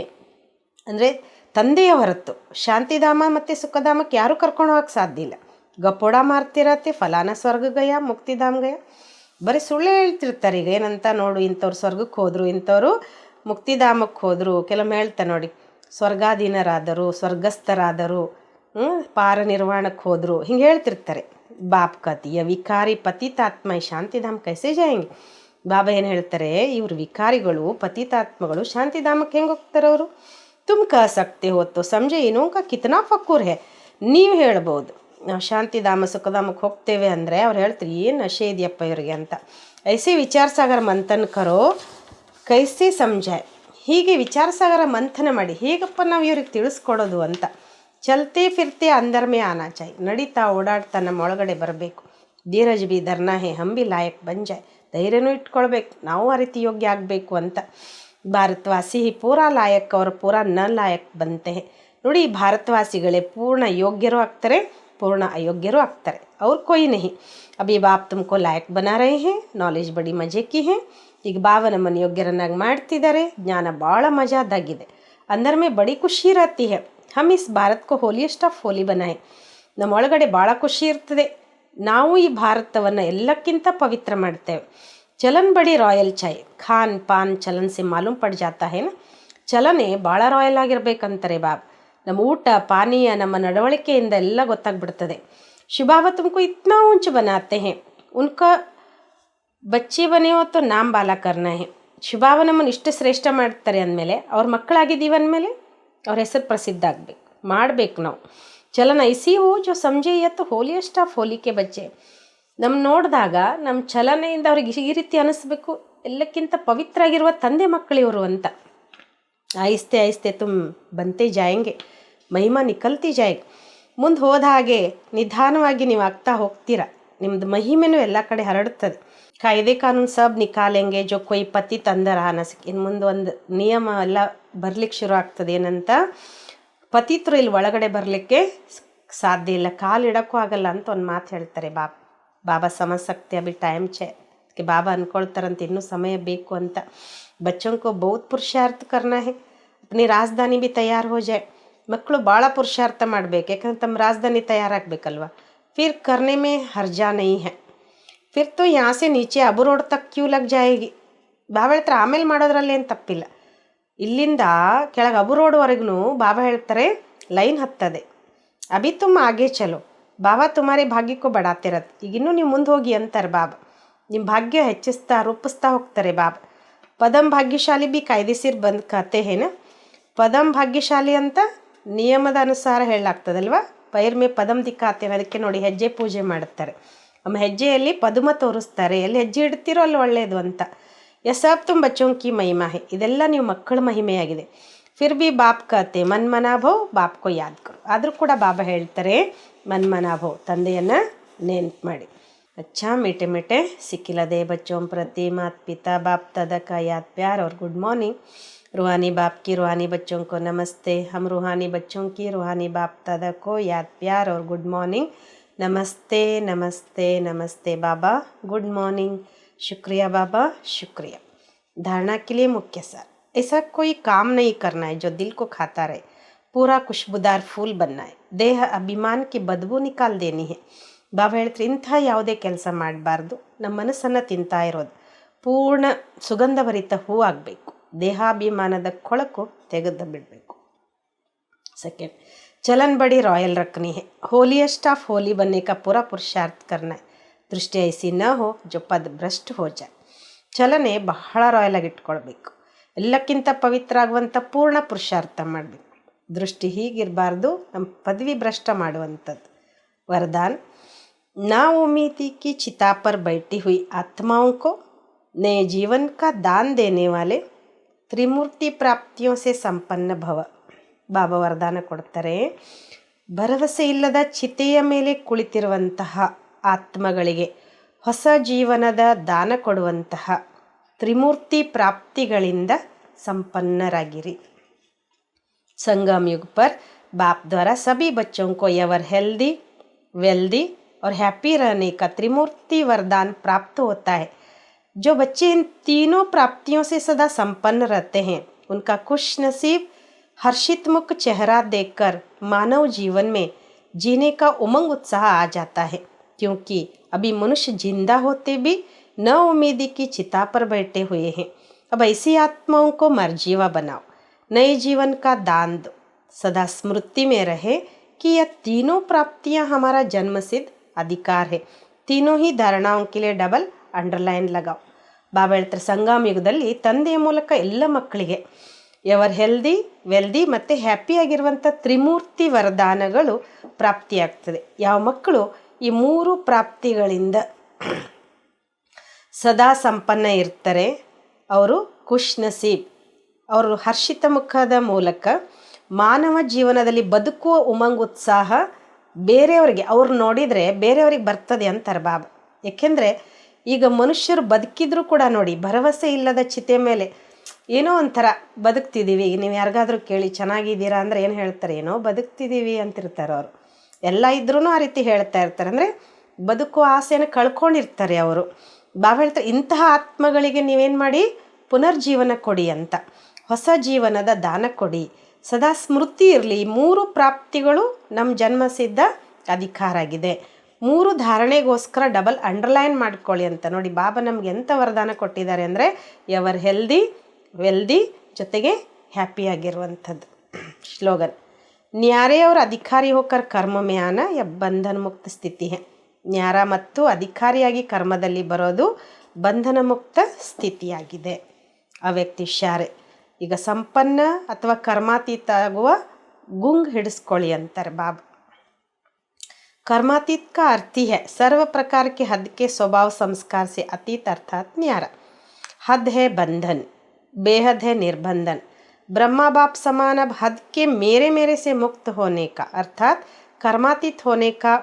S1: ಅಂದರೆ ತಂದೆಯ ಹೊರತು ಶಾಂತಿಧಾಮ ಮತ್ತು ಸುಖಧಾಮಕ್ಕೆ ಯಾರೂ ಕರ್ಕೊಂಡು ಹೋಗಕ್ಕೆ ಸಾಧ್ಯ ಇಲ್ಲ. ಗಪ್ಪೋಡ ಮಾರ್ತಿರತ್ತೆ, ಫಲಾನ ಸ್ವರ್ಗ ಗಯ ಮುಕ್ತಿಧಾಮ್ ಗಯ, ಬರೀ ಸುಳ್ಳು ಹೇಳ್ತಿರ್ತಾರೆ. ಈಗ ಏನಂತ ನೋಡು, ಇಂಥವ್ರು ಸ್ವರ್ಗಕ್ಕೆ ಹೋದರು, ಇಂಥವ್ರು ಮುಕ್ತಿಧಾಮಕ್ಕೆ ಹೋದರು. ಕೆಲವೊಮ್ಮೆ ಹೇಳ್ತಾರೆ ನೋಡಿ, ಸ್ವರ್ಗಾಧೀನರಾದರು, ಸ್ವರ್ಗಸ್ಥರಾದರು, ಪಾರ ನಿರ್ವಾಣಕ್ಕೆ ಹೋದರು, ಹಿಂಗೆ ಹೇಳ್ತಿರ್ತಾರೆ. ಬಾಪ್ ಕತಿಯ ವಿಕಾರಿ ಪತಿತಾತ್ಮ ಶಾಂತಿಧಾಮ ಕೈಸೆ ಜಾಯಂಗೆ, ಬಾಬಾ ಏನು ಹೇಳ್ತಾರೆ, ಇವರು ವಿಕಾರಿಗಳು ಪತಿತಾತ್ಮಗಳು ಶಾಂತಿಧಾಮಕ್ಕೆ ಹೆಂಗೆ ಹೋಗ್ತಾರೆ ಅವರು. ತುಮ್ ಕಹ ಸಕ್ತೆ ಹೊತ್ತು ಸಮಜೆ ಏನೋಕ ಕಿತನಾ ಫಕ್ಕೂರ್ ಹೇ, ನೀವು ಹೇಳ್ಬೋದು ನಾವು ಶಾಂತಿಧಾಮ ಸುಖಧಾಮಕ್ಕೆ ಹೋಗ್ತೇವೆ ಅಂದರೆ ಅವ್ರು ಹೇಳ್ತಾರೆ ಏನು ನಶೆ ಇದೆಯಪ್ಪ ಇವರಿಗೆ ಅಂತ. ಐಸೆ ವಿಚಾರ ಸಾಗರ ಮಂಥನ್ ಕರೋ ಕೈಸೆ ಸಮಜಾಯ್, ಹೀಗೆ ವಿಚಾರ ಸಾಗರ ಮಂಥನ ಮಾಡಿ ಹೇಗಪ್ಪ ನಾವು ಇವ್ರಿಗೆ ತಿಳಿಸ್ಕೊಡೋದು ಅಂತ. ಚಲ್ತೆ ಫಿರ್ತೆ ಅಂದರ್ಮೆ ಆನಾ ಚಾಯ್, ನಡೀತಾ ಓಡಾಡ್ತಾ ನಮ್ಮ ಒಳಗಡೆ ಬರಬೇಕು. ಧೀರಜ್ ಬಿ ಧರ್ನಾ ಹೇ ಹಮ್ ಬಿ ಲಾಯಕ್ ಬಂಜಾಯ್, ಧೈರ್ಯನೂ ಇಟ್ಕೊಳ್ಬೇಕು, ನಾವು ಆ ರೀತಿ ಯೋಗ್ಯ ಆಗಬೇಕು ಅಂತ. ಭಾರತವಾಸಿ ಪೂರಾ ಲಾಯಕ್ ಅವರು ಪೂರಾ ನ ಲಾಯಕ್ ಬಂತೆ. ನೋಡಿ, ಭಾರತವಾಸಿಗಳೇ ಪೂರ್ಣ ಯೋಗ್ಯರು ಆಗ್ತಾರೆ, पूर्ण अयोग्यರು ಆಗ್ತಾರೆ. ಅವ್ರು कोई नहीं, अभी बाप तुमको लायक बना रहे हैं, नॉलेज बड़ी मजे की है. ಈಗ ಬಾಬಾ ನಮ್ಮನ್ನು ಯೋಗ್ಯರನ್ನಾಗಿ ಮಾಡ್ತಿದ್ದಾರೆ, ಜ್ಞಾನ ಭಾಳ ಮಜಾದಾಗಿದೆ. ಅಂದರ್ ಮೇ ಬಡಿ ಖುಷಿ रहती है, हम इस भारत को होलीस्ट ऑफ होली बनाए. ನಮ್ಮ ಒಳಗಡೆ ಭಾಳ ಖುಷಿ ಇರ್ತದೆ, ನಾವು ಈ ಭಾರತವನ್ನು ಎಲ್ಲಕ್ಕಿಂತ ಪವಿತ್ರ ಮಾಡ್ತೇವೆ. ಚಲನ್ ಬಡಿ ರಾಯಲ್ ಚಾಯ್, ಖಾನ್ ಪಾನ್ ಚಲನ್ ಸೆ ಮಾಲೂಮ್ ಪಡ್ ಜಾತಾ ಹೇ ನ, ಚಲನೆ ಭಾಳ ರಾಯಲ್ ಆಗಿರ್ಬೇಕಂತಾರೆ ಬಾಬಾ. ನಮ್ಮ ಊಟ ಪಾನೀಯ ನಮ್ಮ ನಡವಳಿಕೆಯಿಂದ ಎಲ್ಲ ಗೊತ್ತಾಗ್ಬಿಡ್ತದೆ. ಶಿವಬಾಬಾ ತುಮಕು ಇತ್ನಾ ऊंच बनाते हैं, उनका ಬಚ್ಚೆ ಬನೆ ಹೊತ್ತು ನಾಮ್ ಬಾಲ ಕರ್ನ ಹೇ. ಶಿವಬಾಬಾ ನಮ್ಮನ್ನು ಇಷ್ಟು ಶ್ರೇಷ್ಠ ಮಾಡ್ತಾರೆ ಅಂದಮೇಲೆ, ಅವ್ರ ಮಕ್ಕಳಾಗಿದ್ದೀವಿ ಅಂದಮೇಲೆ ಅವ್ರ ಹೆಸರು ಪ್ರಸಿದ್ಧ ಆಗಬೇಕು, ಮಾಡಬೇಕು ನಾವು. ಚಲನ ಐಸಿ ಹೋ ಜೋ ಸಮझे ಯತ್ತು ಹೋಲಿಯೆಸ್ಟ್ ಆಫ್ ಹೋಲಿಕೆ ಬಚ್ಚೆ, ನಮ್ಮ ನೋಡಿದಾಗ ನಮ್ಮ ಚಲನೆಯಿಂದ ಅವ್ರಿಗೆ ಈ ರೀತಿ ಅನಿಸ್ಬೇಕು, ಎಲ್ಲಕ್ಕಿಂತ ಪವಿತ್ರ ಆಗಿರುವ ತಂದೆ ಮಕ್ಕಳಿವರು ಅಂತ. ಆಹಿಸ್ತೆ ಆಹಿಸ್ತೆ ತುಮ್ ಬಂತೆ ಜಾಯಂಗೆ, ಮಹಿಮಾ ನಿಕಲ್ತಿ ಜಾಯ್, ಮುಂದೆ ಹೋದ ಹಾಗೆ ನಿಧಾನವಾಗಿ ನೀವು ಆಗ್ತಾ ಹೋಗ್ತೀರ, ನಿಮ್ಮದು ಮಹಿಮೆನೂ ಎಲ್ಲ ಕಡೆ ಹರಡುತ್ತದೆ. ಕಾಯ್ದೆ ಕಾನೂನು ಸಬ್ ನಿಕಾಲೆಂಗೆ ಜೋ ಕೊಯ್ ಪತಿ ತಂದರ ಅನಸಿಕೆ, ಇನ್ನು ಮುಂದೆ ಒಂದು ನಿಯಮ ಎಲ್ಲ ಬರ್ಲಿಕ್ಕೆ ಶುರು ಆಗ್ತದೆ. ಏನಂತ, ಪತಿತ್ರು ಇಲ್ಲಿ ಒಳಗಡೆ ಬರಲಿಕ್ಕೆ ಸಾಧ್ಯ ಇಲ್ಲ, ಕಾಲಿಡೋಕ್ಕೂ ಆಗಲ್ಲ ಅಂತ ಒಂದು ಮಾತು ಹೇಳ್ತಾರೆ ಬಾಬಾ ಸಮझ सकते अभी टाइम छे, ಅದಕ್ಕೆ ಬಾಬಾ ಅಂದ್ಕೊಳ್ತಾರಂತ ಇನ್ನೂ ಸಮಯ ಬೇಕು ಅಂತ. बच्चों को बहुत पुरुषार्थ करना है, अपनी राजधानी भी तैयार हो जाए. ಮಕ್ಕಳು ಭಾಳ ಪುರುಷಾರ್ಥ ಮಾಡಬೇಕು, ಯಾಕಂದ್ರೆ ತಮ್ಮ ರಾಜಧಾನಿ ತಯಾರಾಗಬೇಕಲ್ವ. फिर करने में हर्जा नहीं है, फिर तो यहाँ से नीचे ಅಬು ರೋಡ್ ತಕ್ ಕ್ಯೂ ಲಗ್ ಜಾಯೇಗಿ. ಬಾಬಾ ಹೇಳ್ತಾರೆ ಆಮೇಲೆ ಮಾಡೋದ್ರಲ್ಲಿ ಏನು ತಪ್ಪಿಲ್ಲ, ಇಲ್ಲಿಂದ ಕೆಳಗೆ ಅಬು ರೋಡ್ವರೆಗೂ ಬಾಬಾ ಹೇಳ್ತಾರೆ ಲೈನ್ ಹತ್ತದೆ. ಅಭಿ ತುಮ್ ಆಗೇ ಚಲೋ, ಬಾಬಾ ತುಮಾರಿ ಭಾಗ್ಯಕ್ಕೂ ಬಡಾತಿರತ್ತೆ, ಈಗಿನ್ನೂ ನೀವು ಮುಂದೆ ಹೋಗಿ ಅಂತಾರೆ ಬಾಬಾ. ನಿಮ್ಮ ಭಾಗ್ಯ ಹೆಚ್ಚಿಸ್ತಾ ರೂಪಿಸ್ತಾ ಹೋಗ್ತಾರೆ ಬಾಬಾ. ಪದಂ ಭಾಗ್ಯಶಾಲಿ ಬಿ ಕಾಯ್ದೆಸಿರ್ ಬಂದ್ ಕತೆ ಹೇನ, ಪದಂ ಭಾಗ್ಯಶಾಲಿ ಅಂತ ನಿಯಮದ ಅನುಸಾರ ಹೇಳಲಾಗ್ತದಲ್ವ. ಪೈರ್ ಮೇ ಪದಂ ದಿಕ್ಕಾತೇವೆ, ಅದಕ್ಕೆ ನೋಡಿ ಹೆಜ್ಜೆ ಪೂಜೆ ಮಾಡುತ್ತಾರೆ. ನಮ್ಮ ಹೆಜ್ಜೆಯಲ್ಲಿ ಪದುಮ ತೋರಿಸ್ತಾರೆ, ಎಲ್ಲಿ ಹೆಜ್ಜೆ ಇಡ್ತೀರೋ ಅಲ್ಲಿ ಒಳ್ಳೆಯದು ಅಂತ. ಯಸಬ್ ತುಮ್ ಬಚ್ಚೋಂ ಕಿ ಮಹಿಮಾ ಹೇ, ಇದೆಲ್ಲ ನೀವು ಮಕ್ಕಳ ಮಹಿಮೆಯಾಗಿದೆ. ಫಿರ್ ಬಿ ಬಾಪ್ ಕತೆ ಮನ್ ಮನಾಭವ್ ಬಾಪ್ ಕೋ ಯಾದ್ ಕರು, ಆದರೂ ಕೂಡ ಬಾಬಾ ಹೇಳ್ತಾರೆ ಮನ್ ಮನಾಭವ್, ತಂದೆಯನ್ನು ನೆನ್ಪು ಮಾಡಿ. अच्छा मीठे मीठे सिकिलदे बच्चों प्रति माता पिता बाप दादा का याद प्यार और गुड मॉर्निंग। रूहानी बाप की रूहानी बच्चों को नमस्ते। हम रूहानी बच्चों की रूहानी बाप दादा को याद प्यार और गुड मॉर्निंग। नमस्ते नमस्ते नमस्ते बाबा, गुड मॉर्निंग। शुक्रिया बाबा, शुक्रिया। धारणा के लिए मुख्य सार, ऐसा कोई काम नहीं करना है जो दिल को खाता रहे। पूरा खुशबूदार फूल बनना है। देह अभिमान की बदबू निकाल देनी है। ಬಾಬಾ ಹೇಳ್ತಾರೆ, ಇಂಥ ಯಾವುದೇ ಕೆಲಸ ಮಾಡಬಾರ್ದು. ನಮ್ಮ ಮನಸ್ಸನ್ನು ತಿಂತಾ ಇರೋದು ಪೂರ್ಣ ಸುಗಂಧಭರಿತ ಹೂ ಆಗಬೇಕು. ದೇಹಾಭಿಮಾನದ ಕೊಳಕು ತೆಗೆದು ಬಿಡಬೇಕು. सेकेंड, चलन बड़ी रॉयल रखनी है। होलीएस्ट ऑफ होली बनने का पूरा पुरुषार्थ करना है। दृष्टि ऐसी न हो जो पद भ्रष्ट हो जाए. ಚಲನೆ ಬಹಳ ರಾಯಲ್ ಆಗಿ ಇಟ್ಕೊಳ್ಬೇಕು. ಎಲ್ಲಕ್ಕಿಂತ ಪವಿತ್ರ ಆಗುವಂಥ ಪೂರ್ಣ ಪುರುಷಾರ್ಥ ಮಾಡಬೇಕು. ದೃಷ್ಟಿ ಹೀಗಿರಬಾರ್ದು, ನಮ್ಮ ಪದವಿ ಭ್ರಷ್ಟ ಮಾಡುವಂಥದ್ದು. वरदान, ना उम्मीदी की चिता पर बैठी हुई आत्माओं को नए जीवन का दान देने वाले त्रिमूर्ति प्राप्तियों से संपन्न भव. ಬಾಬಾ ವರದಾನ ಕೊಡ್ತಾರೆ, ಭರವಸೆ ಇಲ್ಲದ ಚಿತೆಯ ಮೇಲೆ ಕುಳಿತಿರುವಂತಹ ಆತ್ಮಗಳಿಗೆ ಹೊಸ ಜೀವನದ ದಾನ ಕೊಡುವಂತಹ ತ್ರಿಮೂರ್ತಿ ಪ್ರಾಪ್ತಿಗಳಿಂದ ಸಂಪನ್ನರಾಗಿರಿ. संगम युग पर बाप द्वारा सभी बच्चों को एवर हेल्दी, वेल्दी और हैप्पी रहने का त्रिमूर्ति वरदान प्राप्त होता है. जो बच्चे इन तीनों प्राप्तियों से सदा संपन्न रहते हैं, उनका खुश नसीब हर्षित मुख चेहरा देखकर मानव जीवन में जीने का उमंग उत्साह आ जाता है. क्योंकि अभी मनुष्य जिंदा होते भी न उम्मीदी की चिता पर बैठे हुए हैं. अब ऐसी आत्माओं को मरजीवा बनाओ, नए जीवन का दान दो. सदा स्मृति में रहे कि यह तीनों प्राप्तियां हमारा जन्मसिद्ध अधिकार है. तीनों ही धारणाओं के लिए डबल अंडरलाइन लगाओ. ಬಾಬಾ ಹೇಳ್ತಾರೆ, ಸಂಗಮ ಯುಗದಲ್ಲಿ ತಂದೆಯ ಮೂಲಕ ಎಲ್ಲ ಮಕ್ಕಳಿಗೆ ಎವರ್ ಹೆಲ್ದಿ, ವೆಲ್ದಿ ಮತ್ತು ಹ್ಯಾಪಿ ಆಗಿರುವಂಥ ತ್ರಿಮೂರ್ತಿ ವರದಾನಗಳು ಪ್ರಾಪ್ತಿಯಾಗ್ತದೆ. ಯಾವ ಮಕ್ಕಳು ಈ ಮೂರು ಪ್ರಾಪ್ತಿಗಳಿಂದ ಸದಾ ಸಂಪನ್ನ ಇರ್ತಾರೆ, ಅವರು ಖುಷ್ ನಸೀಬ್, ಅವರು ಹರ್ಷಿತ ಮುಖದ ಮೂಲಕ ಮಾನವ ಜೀವನದಲ್ಲಿ ಬದುಕುವ ಉಮಂಗ್ ಉತ್ಸಾಹ ಬೇರೆಯವರಿಗೆ ಅವ್ರು ನೋಡಿದರೆ ಬೇರೆಯವ್ರಿಗೆ ಬರ್ತದೆ ಅಂತಾರೆ ಬಾಬಾ. ಏಕೆಂದರೆ ಈಗ ಮನುಷ್ಯರು ಬದುಕಿದ್ರು ಕೂಡ ನೋಡಿ, ಭರವಸೆ ಇಲ್ಲದ ಚಿತೆ ಮೇಲೆ ಏನೋ ಒಂಥರ ಬದುಕ್ತಿದ್ದೀವಿ. ನೀವು ಯಾರಿಗಾದ್ರೂ ಕೇಳಿ ಚೆನ್ನಾಗಿದ್ದೀರಾ ಅಂದರೆ ಏನು ಹೇಳ್ತಾರೆ, ಏನೋ ಬದುಕ್ತಿದ್ದೀವಿ ಅಂತಿರ್ತಾರೆ ಅವರು. ಎಲ್ಲ ಇದ್ರೂ ಆ ರೀತಿ ಹೇಳ್ತಾ ಇರ್ತಾರೆ, ಅಂದರೆ ಬದುಕುವ ಆಸೆಯನ್ನು ಕಳ್ಕೊಂಡಿರ್ತಾರೆ ಅವರು. ಬಾಬಾ ಹೇಳ್ತಾರೆ, ಇಂತಹ ಆತ್ಮಗಳಿಗೆ ನೀವೇನು ಮಾಡಿ, ಪುನರ್ಜೀವನ ಕೊಡಿ ಅಂತ, ಹೊಸ ಜೀವನದ ದಾನ ಕೊಡಿ, ಸದಾ ಸ್ಮೃತಿ ಇರಲಿ. ಮೂರು ಪ್ರಾಪ್ತಿಗಳು ನಮ್ಮ ಜನ್ಮಸಿದ್ಧ ಅಧಿಕಾರ ಆಗಿದೆ. ಮೂರು ಧಾರಣೆಗೋಸ್ಕರ ಡಬಲ್ ಅಂಡರ್ಲೈನ್ ಮಾಡ್ಕೊಳ್ಳಿ ಅಂತ. ನೋಡಿ ಬಾಬಾ ನಮ್ಗೆ ಎಂಥ ವರದಾನ ಕೊಟ್ಟಿದ್ದಾರೆ ಅಂದರೆ, ಎವರ್ ಹೆಲ್ದಿ, ವೆಲ್ದಿ ಜೊತೆಗೆ ಹ್ಯಾಪಿಯಾಗಿರುವಂಥದ್ದು. ಶ್ಲೋಗನ್, ನ್ಯಾರೆ और ಅಧಿಕಾರಿ ಹೋಕರ್ ಕರ್ಮ में आना या ಬಂಧನ ಮುಕ್ತ ಸ್ಥಿತಿ है. ನ್ಯಾರ ಮತ್ತು ಅಧಿಕಾರಿಯಾಗಿ ಕರ್ಮದಲ್ಲಿ ಬರೋದು ಬಂಧನ ಮುಕ್ತ ಸ್ಥಿತಿಯಾಗಿದೆ. ಆ ವ್ಯಕ್ತಿ ಶಾರೆ ಈಗ ಸಂಪನ್ನ ಅಥವಾ ಕರ್ಮಾತೀತ ಆಗುವ ಗುಂಗ್ ಹಿಡಿಸ್ಕೊಳ್ಳಿ ಅಂತಾರೆ ಬಾಬಾ. कर्मातीत का अर्थ ही है सर्व प्रकार के हद के स्वभाव संस्कार से अतीत अर्थात न्यारा. हद है बंधन, बेहद है निर्बंधन. ब्रह्मा बाप समान अब हद के मेरे मेरे से मुक्त होने का अर्थात कर्मातीत होने का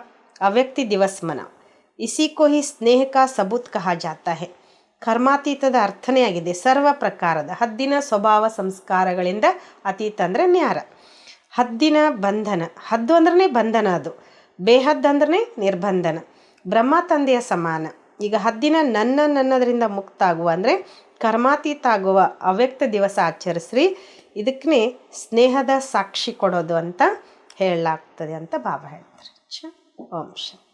S1: अव्यक्ति दिवस मनाओ. इसी को ही स्नेह का सबूत कहा जाता है. ಕರ್ಮಾತೀತದ ಅರ್ಥನೇ ಆಗಿದೆ ಸರ್ವ ಪ್ರಕಾರದ ಹದ್ದಿನ ಸ್ವಭಾವ ಸಂಸ್ಕಾರಗಳಿಂದ ಅತೀತ ಅಂದರೆ ನ್ಯಾರ. ಹದ್ದಿನ ಬಂಧನ, ಹದ್ದು ಅಂದ್ರೆ ಬಂಧನ, ಅದು ಬೇಹದ್ ಅಂದ್ರೆ ನಿರ್ಬಂಧನ. ಬ್ರಹ್ಮ ತಂದೆಯ ಸಮಾನ. ಈಗ ಹದ್ದಿನ ನನ್ನದರಿಂದ ಮುಕ್ತ ಆಗುವ ಅಂದರೆ ಕರ್ಮಾತೀತ ಆಗುವ ಅವ್ಯಕ್ತ ದಿವಸ ಆಚರಿಸ್ರಿ. ಇದಕ್ಕೇ ಸ್ನೇಹದ ಸಾಕ್ಷಿ ಕೊಡೋದು ಅಂತ ಹೇಳಲಾಗ್ತದೆ ಅಂತ ಬಾಬಾ ಹೇಳ್ತಾರೆ. ಓಂ ಶಾಂತಿ.